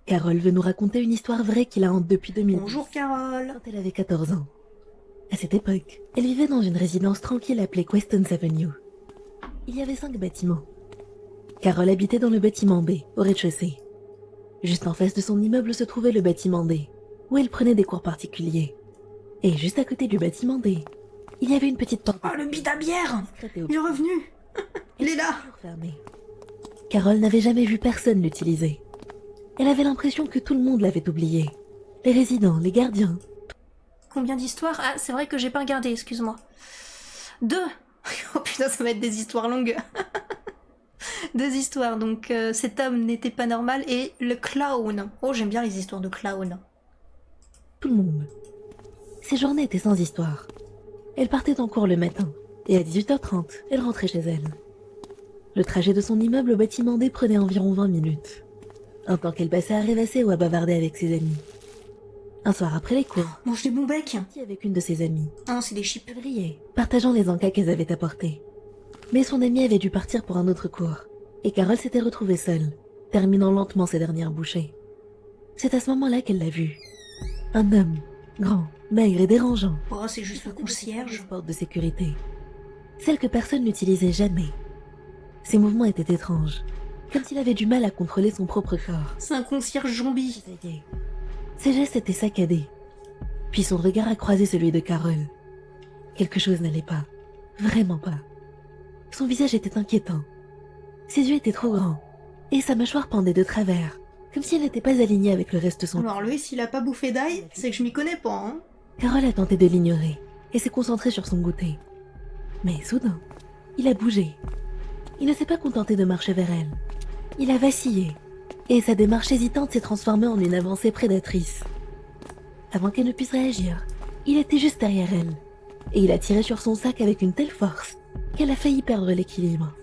Carole veut nous raconter une histoire vraie qui la hante depuis 2000. Bonjour Carole. Quand elle avait 14 ans. À cette époque, elle vivait dans une résidence tranquille appelée Questons Avenue. Il y avait 5 bâtiments. Carole habitait dans le bâtiment B, au rez-de-chaussée. Juste en face de son immeuble se trouvait le bâtiment D, où elle prenait des cours particuliers. Et juste à côté du bâtiment D, il y avait une petite porte. Oh, le bide à bière. discrète et Il est revenu. Il est là. toujours fermée. Carole n'avait jamais vu personne l'utiliser. Elle avait l'impression que tout le monde l'avait oublié. Les résidents, les gardiens. Combien d'histoires? Ah, c'est vrai que j'ai pas regardé, excuse-moi. 2. Oh putain, ça va être des histoires longues. 2 histoires, donc cet homme n'était pas normal et le clown. Oh, j'aime bien les histoires de clown. Tout le monde. Ces journées étaient sans histoire. Elle partait en cours le matin, et à 18h30, elle rentrait chez elle. Le trajet de son immeuble au bâtiment D prenait environ 20 minutes. Un temps qu'elle passait à rêvasser ou à bavarder avec ses amis. Un soir après les cours, Mange des bons becs. partie avec une de ses amies. Ah non, c'est des chips. Elle riait, partageant les encas qu'elles avaient apportés. Mais son amie avait dû partir pour un autre cours, et Carole s'était retrouvée seule, terminant lentement ses dernières bouchées. C'est à ce moment-là qu'elle l'a vu. Un homme, grand, maigre et dérangeant. Oh, c'est juste le concierge. Porte de sécurité. Celle que personne n'utilisait jamais. Ses mouvements étaient étranges, comme s'il avait du mal à contrôler son propre corps. C'est un concierge zombie. Ça y est. Ses gestes étaient saccadés. Puis son regard a croisé celui de Carole. Quelque chose n'allait pas. Vraiment pas. Son visage était inquiétant. Ses yeux étaient trop grands. Et sa mâchoire pendait de travers, comme si elle n'était pas alignée avec le reste de son corps. Alors lui, s'il a pas bouffé d'ail, c'est que je m'y connais pas, hein. Carole a tenté de l'ignorer et s'est concentrée sur son goûter. Mais soudain, il a bougé. Il ne s'est pas contenté de marcher vers elle. Il a vacillé, et sa démarche hésitante s'est transformée en une avancée prédatrice. Avant qu'elle ne puisse réagir, il était juste derrière elle, et il a tiré sur son sac avec une telle force qu'elle a failli perdre l'équilibre,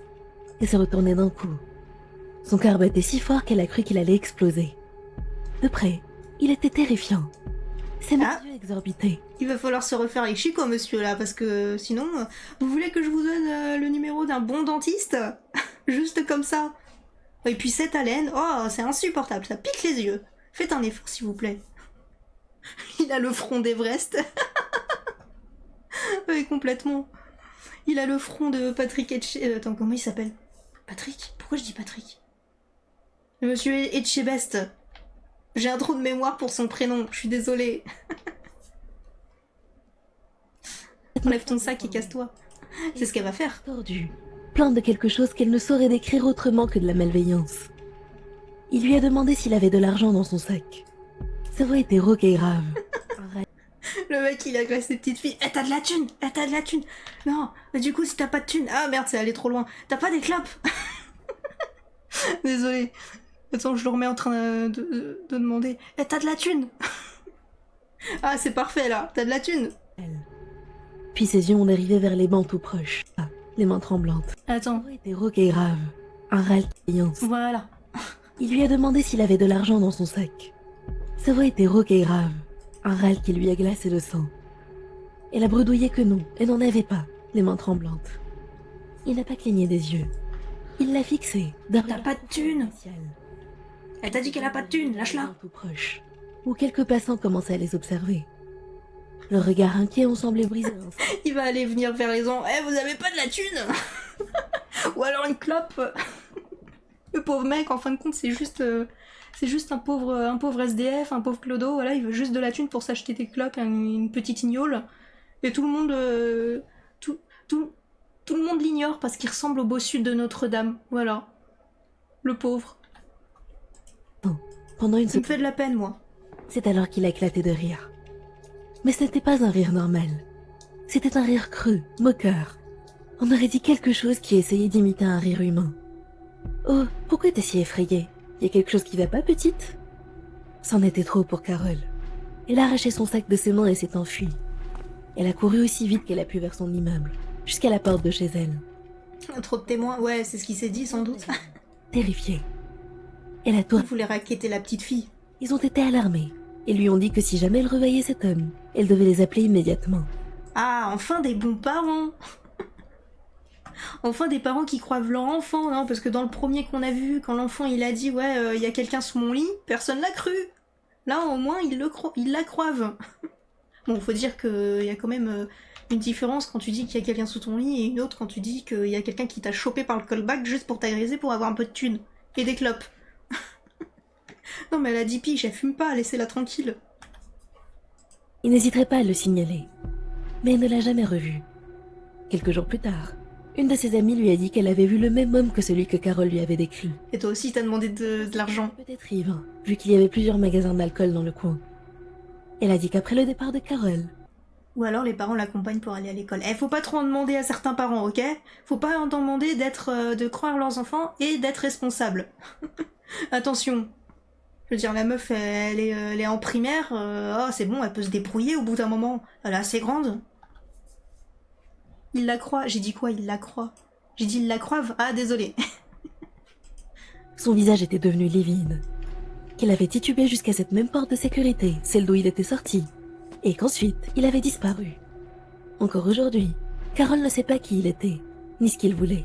et se retourner d'un coup. Son cœur battait si fort qu'elle a cru qu'il allait exploser. De près, il était terrifiant. Ses yeux exorbitaient. Il va falloir se refaire les chicots, monsieur, là, parce que sinon, vous voulez que je vous donne le numéro d'un bon dentiste? Juste comme ça. Et puis cette haleine, oh, c'est insupportable, ça pique les yeux. Faites un effort, s'il vous plaît. Il a le front d'Everest. Oui, complètement. Il a le front de Patrick attends, comment il s'appelle? Patrick? Pourquoi je dis Patrick? Monsieur Etchebest. J'ai un trou de mémoire pour son prénom, je suis désolée. Enlève ton sac et casse-toi. C'est ce qu'elle va faire. Tordue, plein de quelque chose qu'elle ne saurait décrire autrement que de la malveillance. Il lui a demandé s'il avait de l'argent dans son sac. Sa voix était rauque et grave. Le mec, il agresse les petites filles. Eh, t'as de la thune! Eh, t'as de la thune! Non, mais du coup, si t'as pas de thune... Ah merde, c'est allé trop loin. T'as pas des clopes? Désolée. Attends, je le remets en train de demander. Eh, t'as de la thune? Ah, c'est parfait, là. T'as de la thune? Puis ses yeux ont dérivé vers les bancs tout proches. Ah, les mains tremblantes. Attends. Sa voix était rauque et grave. Un râle de défiance. Voilà. Il lui a demandé s'il avait de l'argent dans son sac. Sa voix était rauque et grave. Un râle qui lui a glacé le sang. Elle a bredouillé que non, elle n'en avait pas, les mains tremblantes. Il n'a pas cligné des yeux. Il l'a fixé. T'as pas de thune? Elle t'a dit qu'elle a pas de thune, lâche-la. Tout proche, où quelques passants commençaient à les observer. Leur regard inquiet ont semblé briser. Il va aller venir vers les gens. Eh, vous avez pas de la thune? Ou alors une clope. Le pauvre mec, en fin de compte, c'est juste un pauvre SDF, un pauvre clodo, voilà, il veut juste de la thune pour s'acheter des clopes et une petite ignole. Et tout le monde, tout le monde l'ignore parce qu'il ressemble au bossu de Notre-Dame. Voilà. Le pauvre. Pendant une Ça me fait de la peine, moi. C'est alors qu'il a éclaté de rire. Mais ce n'était pas un rire normal. C'était un rire creux, moqueur. On aurait dit quelque chose qui essayait d'imiter un rire humain. Oh, pourquoi t'es si effrayée? Y a quelque chose qui va pas, petite? C'en était trop pour Carole. Elle a arraché son sac de ses mains et s'est enfuie. Elle a couru aussi vite qu'elle a pu vers son immeuble, jusqu'à la porte de chez elle. Trop de témoins, ouais, c'est ce qu'il s'est dit, sans doute. Terrifiée. Elle a tout... Il voulait raqueter la petite fille. Ils ont été alarmés et lui ont dit que si jamais elle revoyait cet homme, elle devait les appeler immédiatement. Ah, enfin des bons parents. Enfin des parents qui croient leur enfant, non? Parce que dans le premier qu'on a vu, quand l'enfant il a dit ouais, y a quelqu'un sous mon lit, personne l'a cru. Là au moins il la croivent. Bon, faut dire qu'il y a quand même une différence quand tu dis qu'il y a quelqu'un sous ton lit et une autre quand tu dis qu'il y a quelqu'un qui t'a chopé par le callback juste pour t'agresser pour avoir un peu de thunes et des clopes. Non mais elle a 10 piges, elle fume pas, laissez-la tranquille. Il n'hésiterait pas à le signaler, mais il ne l'a jamais revu. Quelques jours plus tard, une de ses amies lui a dit qu'elle avait vu le même homme que celui que Carole lui avait décrit. Et toi aussi t'as demandé de l'argent. Peut-être ivre, vu qu'il y avait plusieurs magasins d'alcool dans le coin. Elle a dit qu'après le départ de Carole... Ou alors les parents l'accompagnent pour aller à l'école. Eh, faut pas trop en demander à certains parents, ok? Faut pas en demander de croire leurs enfants et d'être responsable. Attention. Je veux dire, la meuf, elle est en primaire, oh, c'est bon, elle peut se débrouiller au bout d'un moment. Elle est assez grande. Il la croit. J'ai dit quoi? Il la croit. J'ai dit il la croive. Ah, désolé. Son visage était devenu livide. Qu'il avait titubé jusqu'à cette même porte de sécurité, celle d'où il était sorti. Et qu'ensuite, il avait disparu. Encore aujourd'hui, Carole ne sait pas qui il était, ni ce qu'il voulait.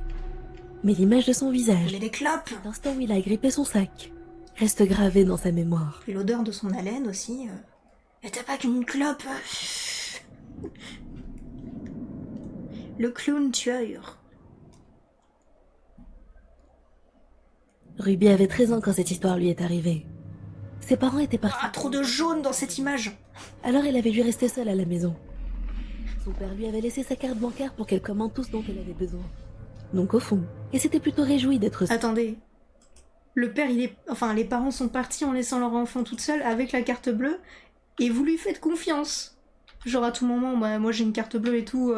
Mais l'image de son visage, voulait des clopes. l'instant où il a agrippé son sac, reste gravée dans sa mémoire. Et l'odeur de son haleine aussi. Et t'as pas qu'une clope. Le clown tueur. Ruby avait 13 ans quand cette histoire lui est arrivée. Ses parents étaient partis. Ah, trop de jaune dans cette image. Alors elle avait dû rester seule à la maison. Son père lui avait laissé sa carte bancaire pour qu'elle commande tout ce dont elle avait besoin. Donc au fond, elle s'était plutôt réjouie d'être seule. Attendez. Le père, les parents sont partis en laissant leur enfant toute seule avec la carte bleue et vous lui faites confiance. Genre à tout moment, bah, moi j'ai une carte bleue et tout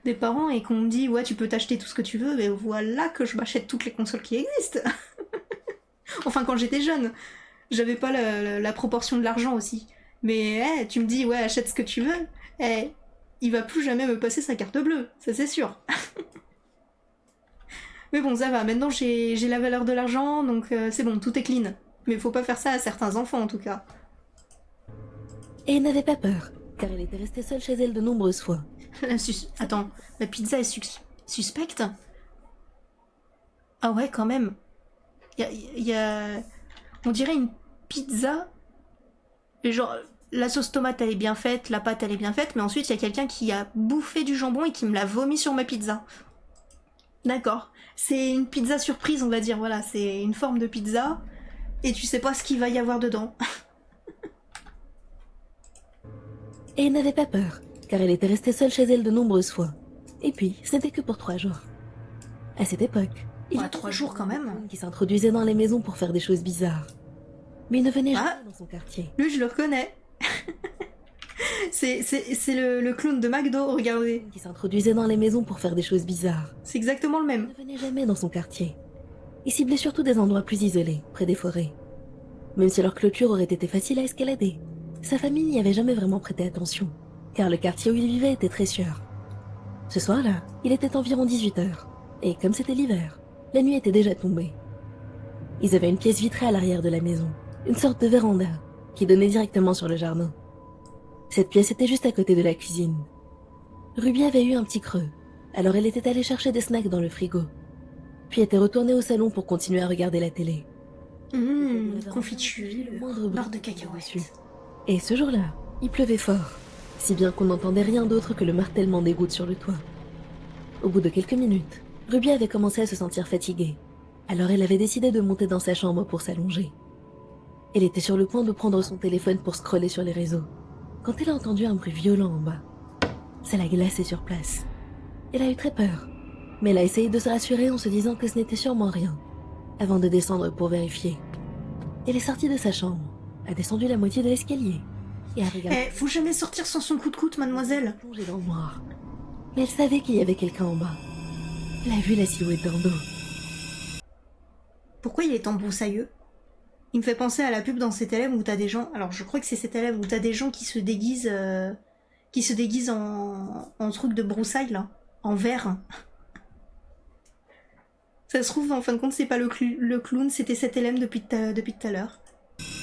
des parents et qu'on me dit ouais tu peux t'acheter tout ce que tu veux, mais voilà que je m'achète toutes les consoles qui existent. Enfin quand j'étais jeune, j'avais pas la proportion de l'argent aussi. Mais tu me dis ouais achète ce que tu veux, il va plus jamais me passer sa carte bleue, ça c'est sûr. Mais bon, ça va, maintenant j'ai la valeur de l'argent, donc c'est bon, tout est clean. Mais faut pas faire ça à certains enfants, en tout cas. Et elle n'avait pas peur, car elle était restée seule chez elle de nombreuses fois. Attends, la pizza est suspecte? Ah ouais, quand même. Y a... On dirait une pizza... Et genre, la sauce tomate, elle est bien faite, la pâte, elle est bien faite, mais ensuite, il y a quelqu'un qui a bouffé du jambon et qui me l'a vomi sur ma pizza. D'accord. C'est une pizza surprise, on va dire, voilà, c'est une forme de pizza, et tu sais pas ce qu'il va y avoir dedans. Et elle n'avait pas peur, car elle était restée seule chez elle de nombreuses fois. Et puis, ce n'était que pour 3 jours. À cette époque, il y Ouais, avait 3 jours quand même. qui s'introduisait dans les maisons pour faire des choses bizarres. Mais il ne venait Ah. jamais dans son quartier. Lui, je le reconnais. C'est le clown de McDo, regardez. Qui s'introduisait dans les maisons pour faire des choses bizarres. C'est exactement le Il même. ne venait jamais dans son quartier. Il ciblait surtout des endroits plus isolés, près des forêts. Même si leur clôture aurait été facile à escalader, sa famille n'y avait jamais vraiment prêté attention, car le quartier où il vivait était très sûr. Ce soir-là, il était environ 18h, et comme c'était l'hiver, la nuit était déjà tombée. Ils avaient une pièce vitrée à l'arrière de la maison, une sorte de véranda, qui donnait directement sur le jardin. Cette pièce était juste à côté de la cuisine. Ruby avait eu un petit creux, alors elle était allée chercher des snacks dans le frigo, puis était retournée au salon pour continuer à regarder la télé. Confiture, Le moindre beurre bruit de cacahuètes. dessus. Et ce jour-là, il pleuvait fort, si bien qu'on n'entendait rien d'autre que le martèlement des gouttes sur le toit. Au bout de quelques minutes, Ruby avait commencé à se sentir fatiguée, alors elle avait décidé de monter dans sa chambre pour s'allonger. Elle était sur le point de prendre son téléphone pour scroller sur les réseaux, quand elle a entendu un bruit violent en bas. Ça l'a glacée sur place. Elle a eu très peur, mais elle a essayé de se rassurer en se disant que ce n'était sûrement rien, avant de descendre pour vérifier. Elle est sortie de sa chambre, a descendu la moitié de l'escalier, et a regardé... Faut jamais sortir sans son coude-coude, mademoiselle. Plongée dans le noir. Mais elle savait qu'il y avait quelqu'un en bas. Elle a vu la silhouette d'un dos. Pourquoi il est en broussailleux? Il me fait penser à la pub dans CTLM où t'as des gens... Alors, je crois que c'est CTLM où t'as des gens qui se déguisent... en truc de broussailles, là. En vert. Ça se trouve, en fin de compte, c'est pas le clown, c'était CTLM depuis tout à l'heure.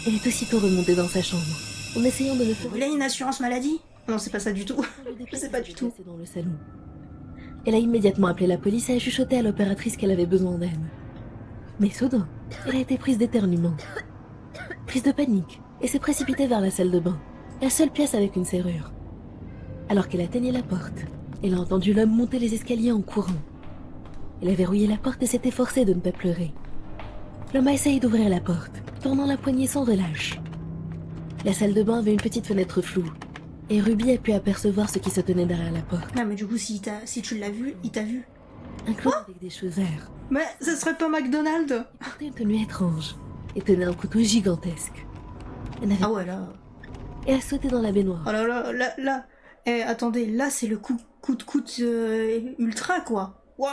Elle est aussitôt remontée dans sa chambre, en essayant de le Vous faire... voulez une assurance maladie? Non, c'est pas ça du tout. Je sais pas du tout. Dans le salon. Elle a immédiatement appelé la police et a chuchoté à l'opératrice qu'elle avait besoin d'aide. Mais soudain, elle a été prise d'éternuement. Prise de panique, et s'est précipitée vers la salle de bain, la seule pièce avec une serrure. Alors qu'elle atteignait la porte, elle a entendu l'homme monter les escaliers en courant. Elle a verrouillé la porte et s'est efforcée de ne pas pleurer. L'homme a essayé d'ouvrir la porte, tournant la poignée sans relâche. La salle de bain avait une petite fenêtre floue, et Ruby a pu apercevoir ce qui se tenait derrière la porte. Non, mais du coup, si tu l'as vu, il t'a vu. Un clown avec des cheveux verts. Mais ça serait pas McDonald's? Il portait une tenue étrange, et tenait un couteau gigantesque. Elle n'avait Ah ouais, là... et a sauté dans la baignoire. Oh là là, là... attendez, là, c'est le coup de coude ultra, quoi. Waouh,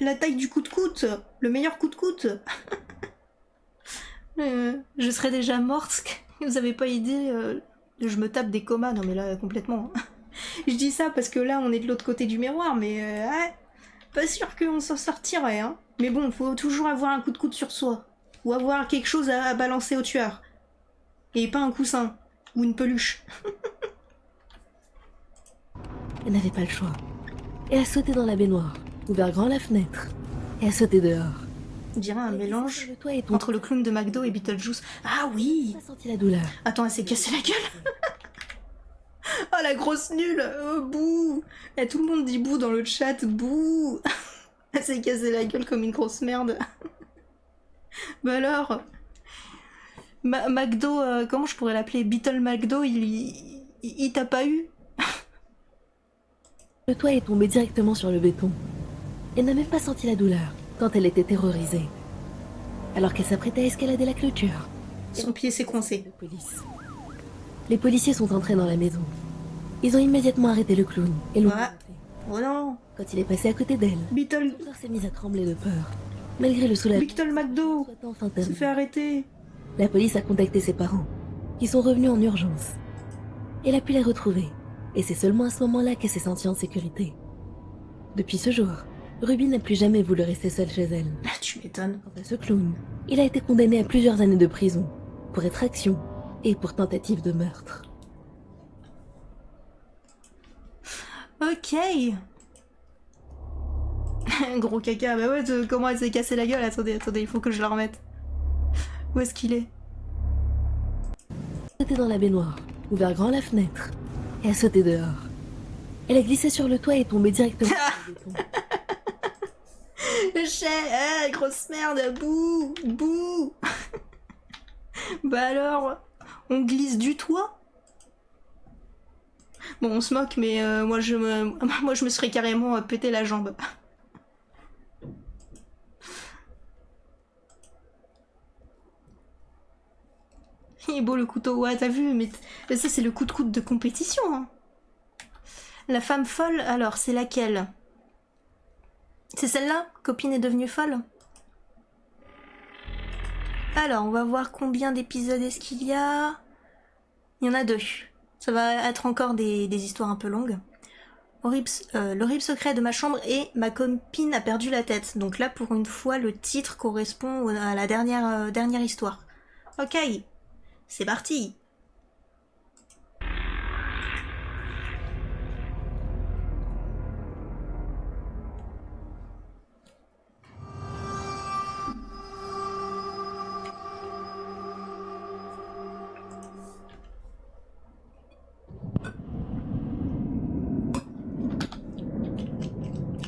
la taille du coup de coude. Le meilleur coup de coude. Je serais déjà morte. Vous avez pas idée, je me tape des comas. Non mais là, complètement. Je dis ça parce que là, on est de l'autre côté du miroir, mais ouais, pas sûr qu'on s'en sortirait, hein. Mais bon, faut toujours avoir un coup de coude sur soi. Ou avoir quelque chose à balancer au tueur. Et pas un coussin. Ou une peluche. Elle n'avait pas le choix. Elle a sauté dans la baignoire, ouvert grand la fenêtre, et a sauté dehors. On dirait un Elle a glissé mélange sur le toit et tombé. entre le clown de McDo et Beetlejuice. Ah oui! Elle a senti la douleur. Attends, elle s'est cassée la gueule. Oh la grosse nulle. Oh, bouh. Et tout le monde dit bouh dans le chat. Bouh. Elle s'est cassée la gueule comme une grosse merde. Bah alors, McDo, comment je pourrais l'appeler? Beetle McDo, il t'a pas eu? Le toit est tombé directement sur le béton. Elle n'a même pas senti la douleur quand elle était terrorisée. Alors qu'elle s'apprêtait à escalader la clôture. Son pied s'est coincé. De police. Les policiers sont entrés dans la maison. Ils ont immédiatement arrêté le clown et l'ont Ouais. arrêté. Oh non. Quand il est passé à côté d'elle, Beetle, son corps s'est mis à trembler de peur. Malgré le soulagement, Beetle McDo soit enfin se terminé. fait arrêter. La police a contacté ses parents, qui sont revenus en urgence. Elle a pu les retrouver, et c'est seulement à ce moment-là qu'elle s'est sentie en sécurité. Depuis ce jour, Ruby n'a plus jamais voulu rester seule chez elle. Ah, tu m'étonnes. Quant à ce clown, il a été condamné à plusieurs années de prison, pour effraction et pour tentative de meurtre. Ok. Gros caca, bah ouais, comment elle s'est cassée la gueule? Attendez, il faut que je la remette. Où est-ce qu'il est? Elle était dans la baignoire, ouvert grand la fenêtre, et a sauté dehors. Elle a glissé sur le toit et est tombée directement sur le béton. Le chien, grosse merde, bouh, bouh. Bah alors, on glisse du toit? Bon, on se moque, mais moi je me serais carrément pété la jambe. Il est beau le couteau, ouais, t'as vu, mais ça c'est le coup de coude de compétition. Hein. La femme folle, alors, c'est laquelle? C'est celle-là? Copine est devenue folle? Alors, on va voir combien d'épisodes est-ce qu'il y a. Il y en a 2. Ça va être encore des histoires un peu longues. L'horrible secret de ma chambre et ma copine a perdu la tête. Donc là, pour une fois, le titre correspond à la dernière histoire. Ok, c'est parti.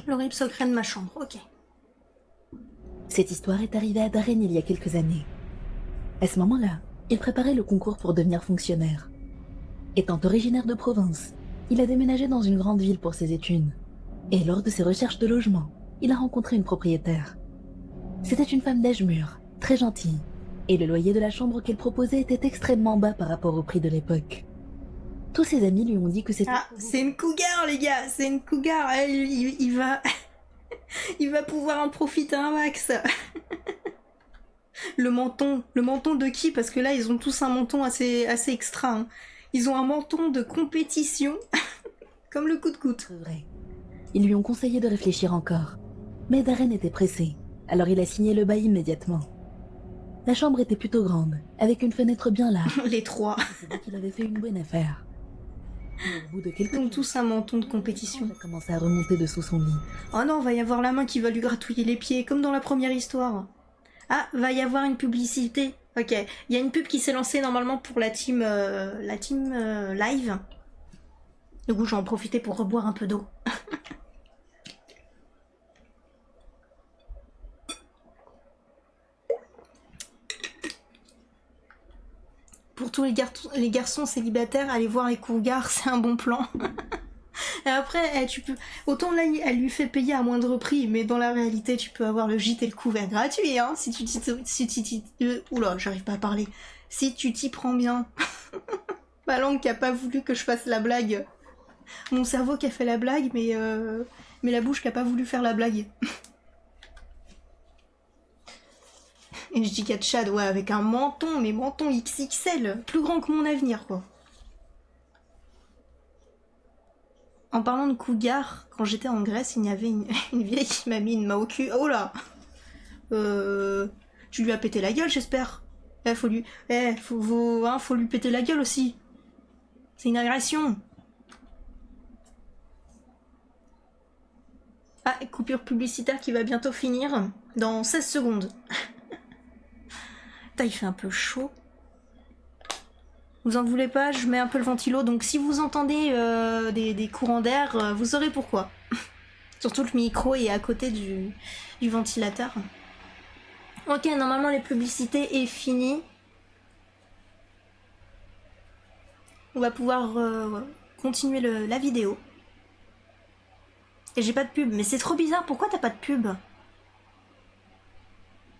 L'horrible secret de ma chambre, ok. Cette histoire est arrivée à Darren il y a quelques années. À ce moment-là, il préparait le concours pour devenir fonctionnaire. Étant originaire de province, il a déménagé dans une grande ville pour ses études. Et lors de ses recherches de logement, il a rencontré une propriétaire. C'était une femme d'âge mûr, très gentille, et le loyer de la chambre qu'elle proposait était extrêmement bas par rapport au prix de l'époque. Tous ses amis lui ont dit que c'était... Ah, c'est une cougar, les gars, c'est une cougar. Il va... il va pouvoir en profiter un max. Le menton de qui? Parce que là, ils ont tous un menton assez extra. Hein. Ils ont un menton de compétition, comme le coup de coude. Vrai. Ils lui ont conseillé de réfléchir encore. Mais Darren était pressé, alors il a signé le bail immédiatement. La chambre était plutôt grande, avec une fenêtre bien large. Les trois. C'est dit qu'il avait fait une bonne affaire. Mais au bout de quelques Ils ont jours, tous un menton de compétition. il a commencé à remonter dessous son lit. Oh non, va y avoir la main qui va lui gratouiller les pieds, comme dans la première histoire. Ah, va y avoir une publicité. Ok, il y a une pub qui s'est lancée normalement pour la team live. Du coup, je vais en profiter pour reboire un peu d'eau. Pour tous les garçons célibataires, allez voir les cougars, c'est un bon plan. Et après, tu peux... Autant là, elle lui fait payer à moindre prix, mais dans la réalité, tu peux avoir le gîte et le couvert gratuit, hein, si tu t'y... Oula, j'arrive pas à parler. Si tu t'y prends bien. Ma langue qui a pas voulu que je fasse la blague. Mon cerveau qui a fait la blague, mais la bouche qui a pas voulu faire la blague. Et je dis qu'à Tchad, ouais, avec un menton, mais menton XXL, plus grand que mon avenir, quoi. En parlant de cougar, quand j'étais en Grèce, il y avait une vieille qui m'a mis une main au cul. Oh là Tu lui as pété la gueule, j'espère. Faut lui péter la gueule aussi. C'est une agression. Ah, coupure publicitaire qui va bientôt finir dans 16 secondes. Putain, il fait un peu chaud. Vous en voulez pas, je mets un peu le ventilo, donc si vous entendez des courants d'air, vous saurez pourquoi. Surtout que le micro est à côté du ventilateur. Ok, normalement les publicités est fini. On va pouvoir continuer la vidéo. Et j'ai pas de pub, mais c'est trop bizarre, pourquoi t'as pas de pub?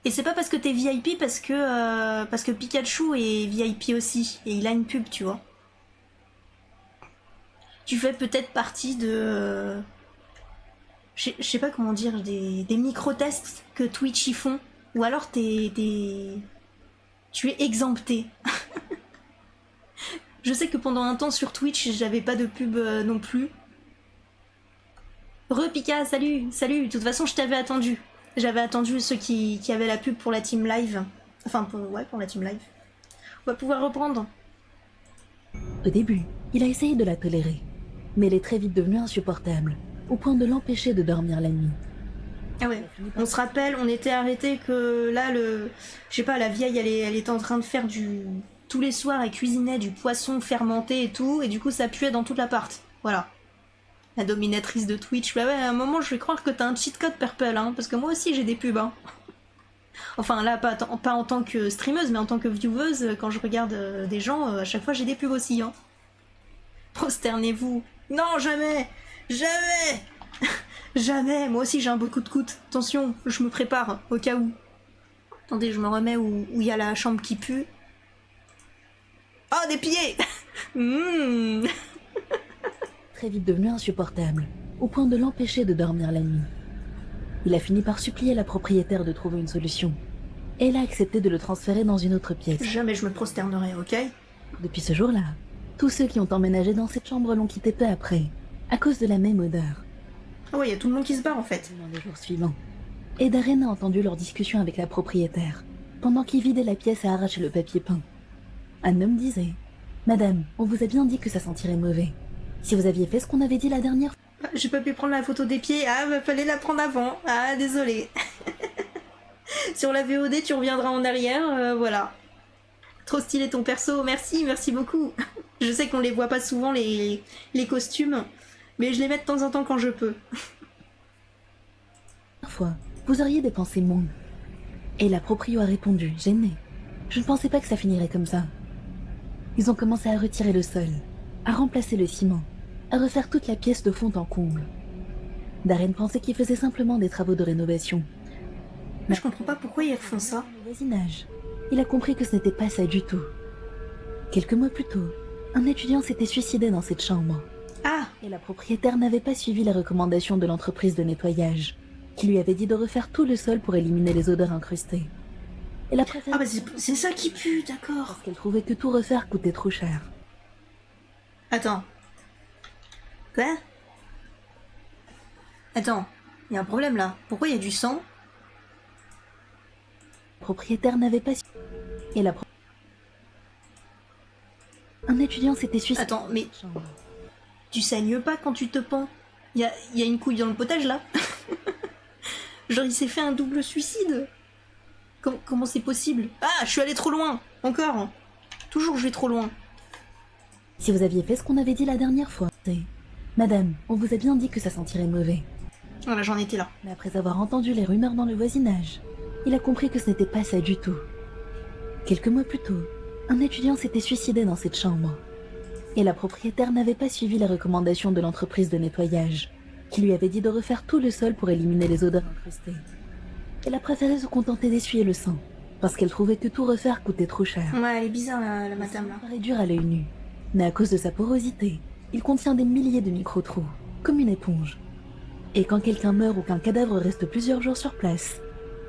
Et c'est pas parce que t'es VIP, parce que Pikachu est VIP aussi, et il a une pub, tu vois. Tu fais peut-être partie de... je sais pas comment dire, des micro-tests que Twitch y font, ou alors tu es exempté. Je sais que pendant un temps sur Twitch, j'avais pas de pub non plus. Pika, salut, salut, de toute façon je t'avais attendu. J'avais attendu ceux qui avaient la pub pour la team live. Enfin, pour la team live. On va pouvoir reprendre. Au début, il a essayé de la tolérer, mais elle est très vite devenue insupportable, au point de l'empêcher de dormir la nuit. Ah ouais, on se rappelle, on était arrêté que là, je sais pas, la vieille, elle était en train de faire tous les soirs, elle cuisinait du poisson fermenté et tout, et du coup ça puait dans toute l'appart. Voilà. La dominatrice de Twitch. Bah ouais, à un moment, je vais croire que t'as un cheat code Purple, hein, parce que moi aussi j'ai des pubs, hein. Enfin là, pas en tant que streameuse, mais en tant que vieweuse, quand je regarde des gens, à chaque fois j'ai des pubs aussi, hein. Prosternez-vous. Non, jamais. Jamais. Jamais. Moi aussi j'ai un beau coup de coude. Attention, je me prépare, au cas où. Attendez, je me remets où il y a la chambre qui pue. Oh, des pieds. Très vite devenu insupportable, au point de l'empêcher de dormir la nuit. Il a fini par supplier la propriétaire de trouver une solution, et elle a accepté de le transférer dans une autre pièce. Jamais je me prosternerai, ok? Depuis ce jour-là, tous ceux qui ont emménagé dans cette chambre l'ont quitté peu après, à cause de la même odeur. Ah ouais, il y a tout le monde qui se barre en fait. Dans les jours suivants, et Darren a entendu leur discussion avec la propriétaire, pendant qu'il vidait la pièce et arrachait le papier peint. Un homme disait « Madame, on vous a bien dit que ça sentirait mauvais. Si vous aviez fait ce qu'on avait dit la dernière fois... » J'ai pas pu prendre la photo des pieds. Ah, bah fallait la prendre avant. Ah, désolé. Sur la VOD, tu reviendras en arrière, voilà. Trop stylé ton perso, merci beaucoup. Je sais qu'on les voit pas souvent, les costumes, mais je les mets de temps en temps quand je peux. Parfois, vous auriez dépensé moins. Et la proprio a répondu, gênée. Je ne pensais pas que ça finirait comme ça. Ils ont commencé à retirer le sol, à remplacer le ciment, à refaire toute la pièce de fond en comble. Darren pensait qu'ils faisaient simplement des travaux de rénovation. Mais je comprends pas pourquoi ils refont ça. Le voisinage. Il a compris que ce n'était pas ça du tout. Quelques mois plus tôt, un étudiant s'était suicidé dans cette chambre. Ah! Et la propriétaire n'avait pas suivi les recommandations de l'entreprise de nettoyage, qui lui avait dit de refaire tout le sol pour éliminer les odeurs incrustées. Elle a préféré... Ah bah c'est ça qui pue, d'accord. Parce qu'elle trouvait que tout refaire coûtait trop cher. Attends. Quoi? Attends, il y a un problème là. Pourquoi il y a du sang? La propriétaire n'avait pas su... Et un étudiant s'était suicidé. Attends, mais... Tu saignes pas quand tu te pends? Il y a une couille dans le potage là? Genre il s'est fait un double suicide? Comment c'est possible? Ah, je suis allée trop loin! Encore! Toujours je vais trop loin. Si vous aviez fait ce qu'on avait dit la dernière fois, c'est... Madame, on vous a bien dit que ça sentirait mauvais. Voilà, j'en étais là. Mais après avoir entendu les rumeurs dans le voisinage, il a compris que ce n'était pas ça du tout. Quelques mois plus tôt, un étudiant s'était suicidé dans cette chambre. Et la propriétaire n'avait pas suivi les recommandations de l'entreprise de nettoyage, qui lui avait dit de refaire tout le sol pour éliminer les odeurs incrustées. Elle a préféré se contenter d'essuyer le sang, parce qu'elle trouvait que tout refaire coûtait trop cher. Ouais, elle est bizarre la madame là. Ça paraît dur à l'œil nu, mais à cause de sa porosité, il contient des milliers de micro-trous, comme une éponge. Et quand quelqu'un meurt ou qu'un cadavre reste plusieurs jours sur place,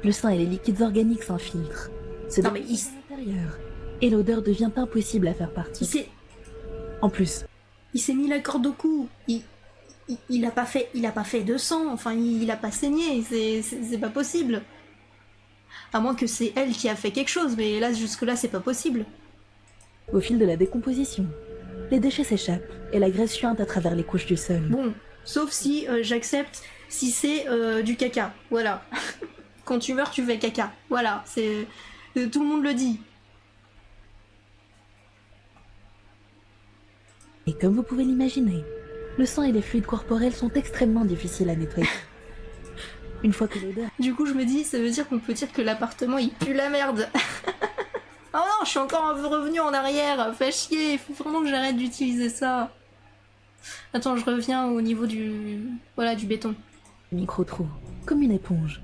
le sang et les liquides organiques s'infiltrent, se Non mais déposent à l'intérieur, et l'odeur devient impossible à faire partie. En plus, il s'est mis la corde au cou. Il a pas fait de sang. Enfin, il a pas saigné. C'est pas possible. À moins que c'est elle qui a fait quelque chose, mais là jusque là c'est pas possible. au fil de la décomposition, les déchets s'échappent et la graisse suinte à travers les couches du sol. Bon, Sauf si j'accepte si c'est du caca. Voilà. Quand tu meurs, tu fais caca. Voilà, c'est tout le monde le dit. Et comme vous pouvez l'imaginer, le sang et les fluides corporels sont extrêmement difficiles à nettoyer. Une fois que l'odeur... Du coup, je me dis, ça veut dire qu'on peut dire que l'appartement, il pue la merde. Oh non, je suis encore un peu revenue en arrière. Fais chier, il faut vraiment que j'arrête d'utiliser ça. Attends, je reviens au niveau du... Voilà, du béton. Micro-trou, comme une éponge.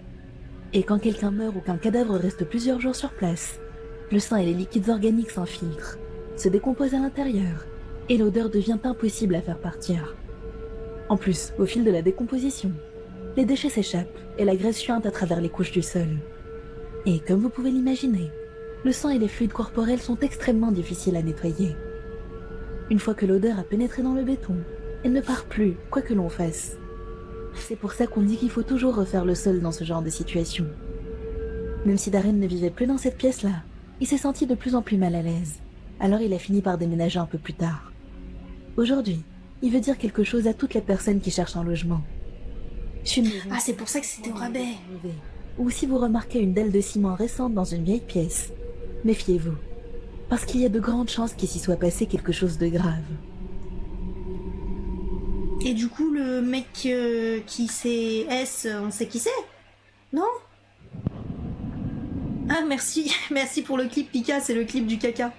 Et quand quelqu'un meurt ou qu'un cadavre reste plusieurs jours sur place, le sang et les liquides organiques s'infiltrent, se décomposent à l'intérieur, et l'odeur devient impossible à faire partir. En plus, au fil de la décomposition, les déchets s'échappent et la graisse suinte à travers les couches du sol. Et comme vous pouvez l'imaginer, le sang et les fluides corporels sont extrêmement difficiles à nettoyer. Une fois que l'odeur a pénétré dans le béton, elle ne part plus, quoi que l'on fasse. C'est pour ça qu'on dit qu'il faut toujours refaire le sol dans ce genre de situation. Même si Darren ne vivait plus dans cette pièce-là, il s'est senti de plus en plus mal à l'aise. Alors il a fini par déménager un peu plus tard. Aujourd'hui, il veut dire quelque chose à toutes les personnes qui cherchent un logement. Ah, c'est pour ça que c'était au rabais. Ou si vous remarquez une dalle de ciment récente dans une vieille pièce, méfiez-vous, parce qu'il y a de grandes chances qu'il s'y soit passé quelque chose de grave. Et du coup, le mec qui c'est S, on sait qui c'est? Non? Ah, merci. Merci pour le clip, Pika, c'est le clip du caca.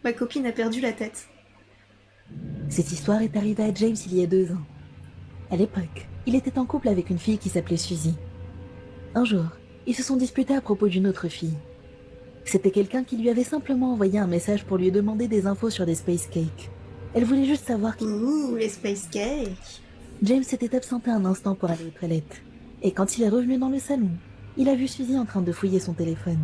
Ma copine a perdu la tête. Cette histoire est arrivée à James il y a 2 ans. À l'époque, il était en couple avec une fille qui s'appelait Suzy. Un jour, ils se sont disputés à propos d'une autre fille. C'était quelqu'un qui lui avait simplement envoyé un message pour lui demander des infos sur des space cakes. Elle voulait juste savoir qui... Ouh, les space cakes. James s'était absenté un instant pour aller aux toilettes. Et quand il est revenu dans le salon, il a vu Suzy en train de fouiller son téléphone.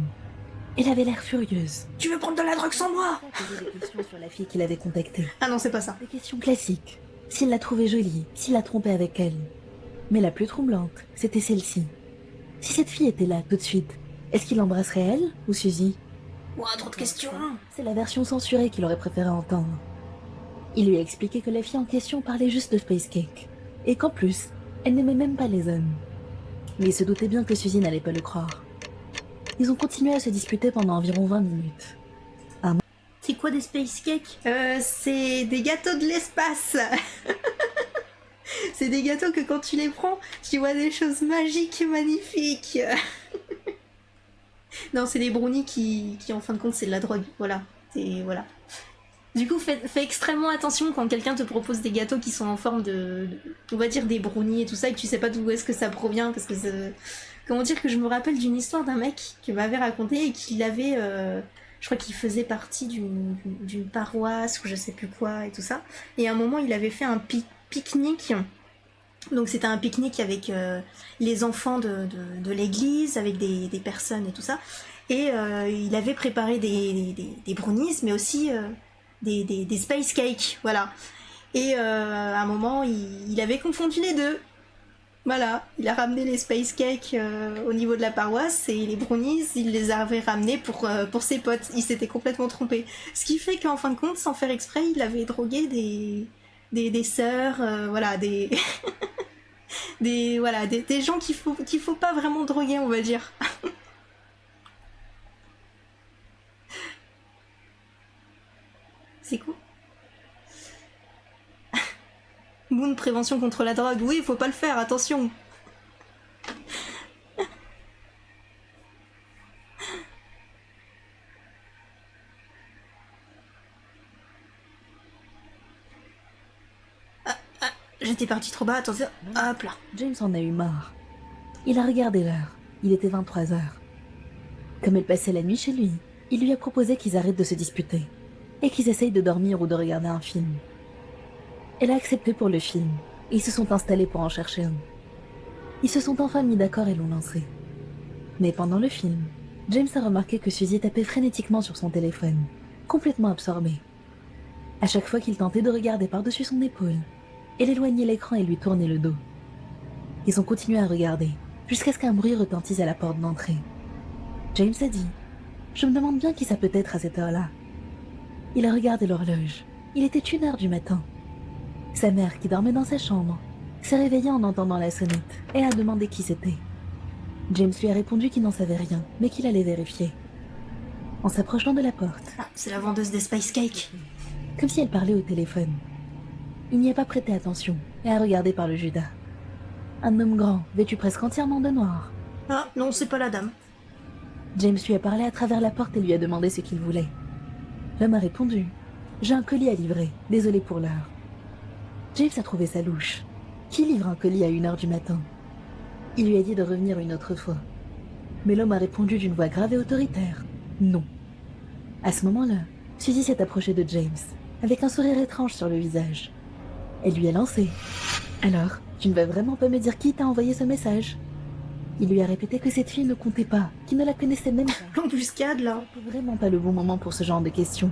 Elle avait l'air furieuse. Tu veux prendre de la drogue sans moi? Elle posait des questions sur la fille qu'il avait contactée. Ah non, c'est pas ça. Des questions classiques. S'il la trouvait jolie, s'il la trompait avec elle. Mais la plus troublante, c'était celle-ci. Si cette fille était là tout de suite, est-ce qu'il l'embrasserait elle ou Suzy? Ouah, trop de questions. C'est la version censurée qu'il aurait préféré entendre. Il lui a expliqué que la fille en question parlait juste de space cake. Et qu'en plus, elle n'aimait même pas les hommes. Mais il se doutait bien que Suzy n'allait pas le croire. Ils ont continué à se disputer pendant environ 20 minutes. C'est quoi des space cakes? C'est des gâteaux de l'espace. C'est des gâteaux que quand tu les prends, tu vois des choses magiques et magnifiques. Non, c'est des brownies qui en fin de compte, c'est de la drogue. Voilà. Voilà. Du coup, fais extrêmement attention quand quelqu'un te propose des gâteaux qui sont en forme on va dire des brownies et tout ça, et que tu sais pas d'où est-ce que ça provient, parce que comment dire, que je me rappelle d'une histoire d'un mec qui m'avait raconté et qu'il avait... je crois qu'il faisait partie d'une paroisse ou je sais plus quoi et tout ça. Et à un moment, il avait fait un pique-nique. Donc c'était un pique-nique avec les enfants de l'église, avec des personnes et tout ça. Et il avait préparé des brownies, mais aussi des space cakes, voilà. Et à un moment, il avait confondu les deux. Voilà, il a ramené les space cakes au niveau de la paroisse et les brownies, il les avait ramenés pour ses potes. Il s'était complètement trompé. Ce qui fait qu'en fin de compte, sans faire exprès, il avait drogué des sœurs, voilà, des gens qu'il faut pas vraiment droguer, on va dire. C'est cool. Moon, prévention contre la drogue. Oui, faut pas le faire, attention. J'étais partie trop bas, attention. Hop là. James en a eu marre. Il a regardé l'heure. Il était 23h. Comme elle passait la nuit chez lui, il lui a proposé qu'ils arrêtent de se disputer et qu'ils essayent de dormir ou de regarder un film. Elle a accepté pour le film, et ils se sont installés pour en chercher un. Ils se sont enfin mis d'accord et l'ont lancé. Mais pendant le film, James a remarqué que Suzy tapait frénétiquement sur son téléphone, complètement absorbée. À chaque fois qu'il tentait de regarder par-dessus son épaule, elle éloignait l'écran et lui tournait le dos. Ils ont continué à regarder, jusqu'à ce qu'un bruit retentisse à la porte d'entrée. James a dit « Je me demande bien qui ça peut être à cette heure-là. » Il a regardé l'horloge. Il était 1h du matin. Sa mère, qui dormait dans sa chambre, s'est réveillée en entendant la sonnette et a demandé qui c'était. James lui a répondu qu'il n'en savait rien, mais qu'il allait vérifier. En s'approchant de la porte, Ah, c'est la vendeuse des Spice Cakes. comme si elle parlait au téléphone. Il n'y a pas prêté attention et a regardé par le Judas. Un homme grand, vêtu presque entièrement de noir. Ah, non, c'est pas la dame. James lui a parlé à travers la porte et lui a demandé ce qu'il voulait. L'homme a répondu « J'ai un colis à livrer, désolé pour l'heure. » James a trouvé ça louche. Qui livre un colis à 1h du matin? Il lui a dit de revenir une autre fois. Mais l'homme a répondu d'une voix grave et autoritaire « Non. » À ce moment-là, Suzy s'est approchée de James, avec un sourire étrange sur le visage. Elle lui a lancé « Alors, tu ne vas vraiment pas me dire qui t'a envoyé ce message ?» Il lui a répété que cette fille ne comptait pas, qu'il ne la connaissait même pas. L'embuscade, là. C'est vraiment pas le bon moment pour ce genre de questions,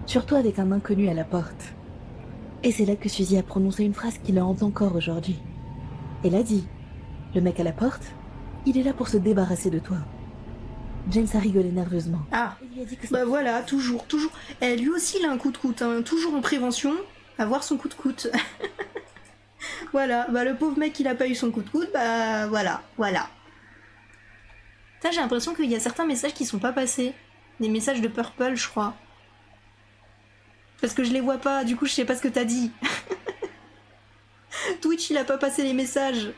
surtout avec un inconnu à la porte. Et c'est là que Suzy a prononcé une phrase qui le hante encore aujourd'hui. Elle a dit « Le mec à la porte, il est là pour se débarrasser de toi. » James a rigolé nerveusement. Ah, Il lui a dit que bah voilà, toujours. Lui aussi, il a un coup de coude, hein. Toujours en prévention, avoir son coup de coude. Voilà, bah le pauvre mec, il a pas eu son coup de coude, bah voilà. Putain, j'ai l'impression qu'il y a certains messages qui sont pas passés. Des messages de Purple, je crois. Parce que je les vois pas, du coup je sais pas ce que t'as dit. Twitch, il a pas passé les messages.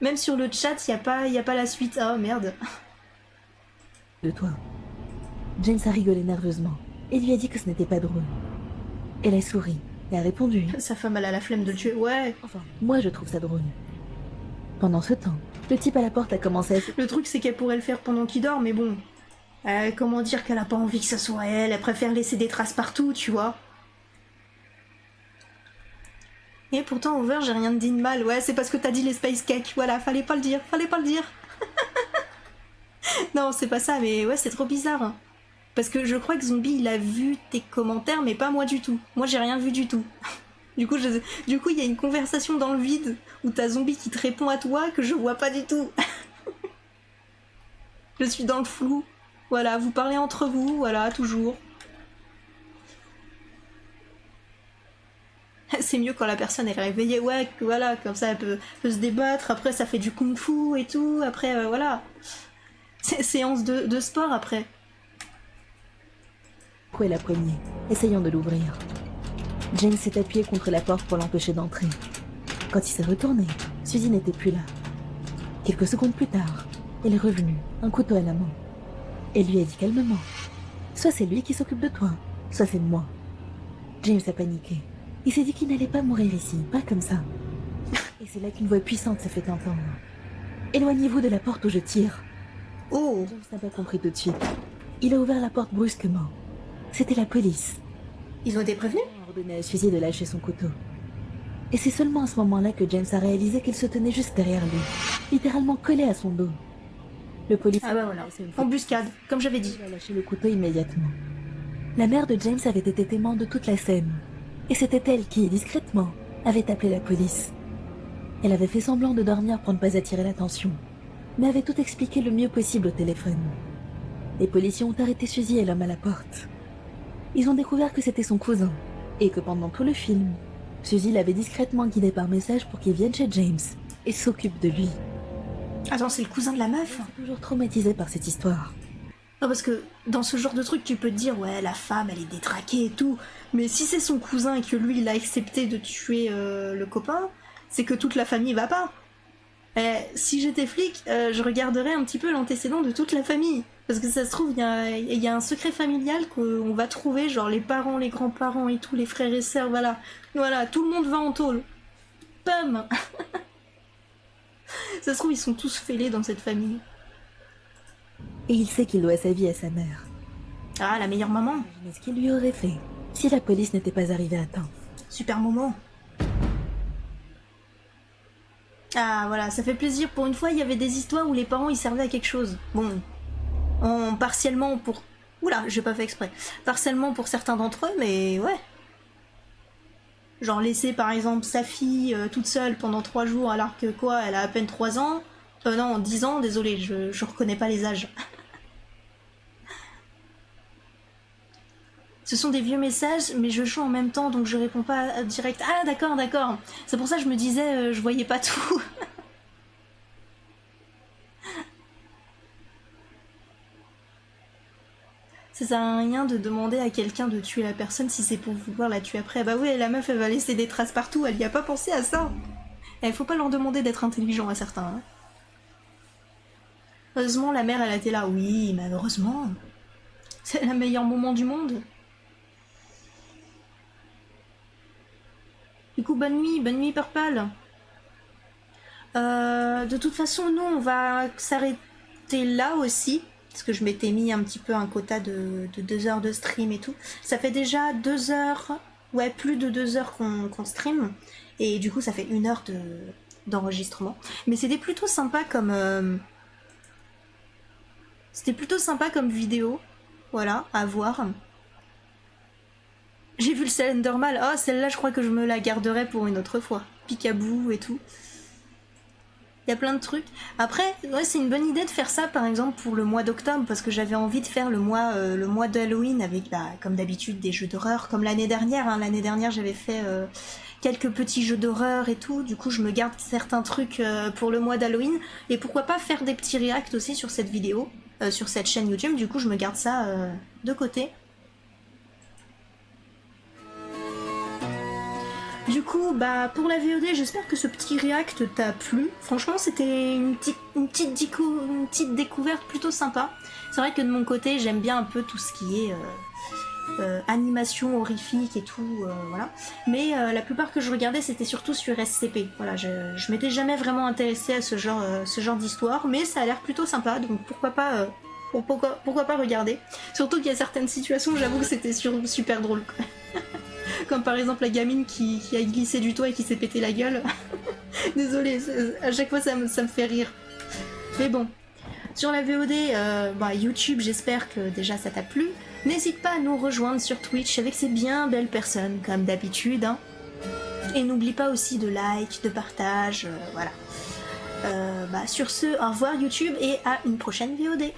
Même sur le chat, y a pas la suite. Ah, merde. de toi. James a rigolé nerveusement et lui a dit que ce n'était pas drôle. Elle a souri et a répondu Sa femme, elle a la flemme de le tuer. Ouais. « Enfin, moi je trouve ça drôle. » Pendant ce temps, le type à la porte a commencé à... Le truc, c'est qu'elle pourrait le faire pendant qu'il dort, mais bon. Comment dire qu'elle a pas envie que ça soit elle préfère laisser des traces partout, tu vois. Et pourtant, Over, j'ai rien dit de mal. Ouais, c'est parce que t'as dit les Space Cakes. Voilà, fallait pas le dire. Non, c'est pas ça, mais ouais, c'est trop bizarre. Hein. Parce que je crois que Zombie, il a vu tes commentaires, mais pas moi du tout. Moi, j'ai rien vu du tout. Du coup, il y a une conversation dans le vide où t'as Zombie qui te répond à toi que je vois pas du tout. Je suis dans le flou. Voilà, vous parlez entre vous, voilà, toujours. C'est mieux quand la personne est réveillée, ouais, voilà, comme ça elle peut se débattre, après ça fait du kung-fu et tout, après voilà. C'est séance de sport après. Quoi la poignée, essayant de l'ouvrir. James s'est appuyé contre la porte pour l'empêcher d'entrer. Quand il s'est retourné, Suzy n'était plus là. Quelques secondes plus tard, elle est revenue, un couteau à la main. Elle lui a dit calmement « Soit c'est lui qui s'occupe de toi, soit c'est moi. » James a paniqué. Il s'est dit qu'il n'allait pas mourir ici, pas comme ça. Et c'est là qu'une voix puissante s'est fait entendre. « Éloignez-vous de la porte où je tire. » Oh. James n'a pas compris tout de suite. Il a ouvert la porte brusquement. C'était la police. Ils ont été prévenus? Il a ordonné à Suzy de lâcher son couteau. Et c'est seulement à ce moment-là que James a réalisé qu'il se tenait juste derrière lui, littéralement collé à son dos. Le policier Ah bah voilà, embuscade, comme j'avais dit. Il a lâché le couteau immédiatement. La mère de James avait été témoin de toute la scène. Et c'était elle qui, discrètement, avait appelé la police. Elle avait fait semblant de dormir pour ne pas attirer l'attention, mais avait tout expliqué le mieux possible au téléphone. Les policiers ont arrêté Suzy et l'homme à la porte. Ils ont découvert que c'était son cousin, et que pendant tout le film, Suzy l'avait discrètement guidé par message pour qu'il vienne chez James et s'occupe de lui. Attends, c'est le cousin de la meuf? Je suis toujours traumatisée par cette histoire. Non, parce que dans ce genre de truc, tu peux te dire, ouais, la femme, elle est détraquée et tout. Mais si c'est son cousin et que lui, il a accepté de tuer le copain, c'est que toute la famille va pas. Si j'étais flic, je regarderais un petit peu l'antécédent de toute la famille. Parce que ça se trouve, il y a un secret familial qu'on va trouver, genre les parents, les grands-parents et tout, les frères et sœurs, voilà. Voilà, tout le monde va en tôle. Pam. Ça se trouve, ils sont tous fêlés dans cette famille. Et il sait qu'il doit sa vie à sa mère. Ah, la meilleure maman. Imaginez ce qu'il lui aurait fait si la police n'était pas arrivée à temps. Super moment. Ah, voilà, ça fait plaisir. Pour une fois, il y avait des histoires où les parents, ils servaient à quelque chose. Bon, partiellement pour... Oula, j'ai pas fait exprès. Partiellement pour certains d'entre eux, mais ouais. Genre laisser, par exemple, sa fille toute seule pendant 3 jours, alors que quoi, elle a à peine 3 ans. Non, 10 ans, désolé, je reconnais pas les âges. Ce sont des vieux messages, mais je joue en même temps, donc je réponds pas direct. Ah d'accord, d'accord. C'est pour ça que je me disais, je voyais pas tout. Ça sert à rien de demander à quelqu'un de tuer la personne si c'est pour vouloir la tuer après. Bah oui, la meuf elle va laisser des traces partout, elle y a pas pensé à ça. Il faut pas leur demander d'être intelligents à certains. Hein. Heureusement la mère elle était là. Oui, malheureusement. C'est le meilleur moment du monde. Du coup, bonne nuit Purple. De toute façon, nous on va s'arrêter là aussi. Parce que je m'étais mis un petit peu un quota de 2 heures de stream et tout. Ça fait déjà 2 heures, ouais, plus de 2 heures qu'on stream. Et du coup, ça fait 1 heure d'enregistrement. Mais c'était plutôt sympa comme... C'était plutôt sympa comme vidéo. Voilà, à voir. J'ai vu le Slenderman. Oh, celle-là, je crois que je me la garderai pour une autre fois. Picaboo et tout. Il y a plein de trucs. Après, ouais, c'est une bonne idée de faire ça, par exemple, pour le mois d'octobre, parce que j'avais envie de faire le mois d'Halloween avec, bah, comme d'habitude, des jeux d'horreur, comme l'année dernière. Hein. L'année dernière, j'avais fait quelques petits jeux d'horreur et tout. Du coup, je me garde certains trucs pour le mois d'Halloween. Et pourquoi pas faire des petits reacts aussi sur cette vidéo, sur cette chaîne YouTube. Du coup, je me garde ça de côté. Du coup, bah pour la VOD, j'espère que ce petit react t'a plu. Franchement, c'était une petite découverte plutôt sympa. C'est vrai que de mon côté, j'aime bien un peu tout ce qui est animation horrifique et tout, voilà. Mais la plupart que je regardais, c'était surtout sur SCP. Voilà, je m'étais jamais vraiment intéressée à ce genre d'histoire, mais ça a l'air plutôt sympa, donc pourquoi pas regarder. Surtout qu'il y a certaines situations, j'avoue que c'était super drôle, quoi. Comme par exemple la gamine qui a glissé du toit et qui s'est pété la gueule. Désolée, à chaque fois ça me fait rire. Mais bon, sur la VOD, bah, YouTube, j'espère que déjà ça t'a plu. N'hésite pas à nous rejoindre sur Twitch avec ces bien belles personnes, comme d'habitude. Hein. Et n'oublie pas aussi de like, de partage, voilà. Bah, sur ce, au revoir YouTube et à une prochaine VOD.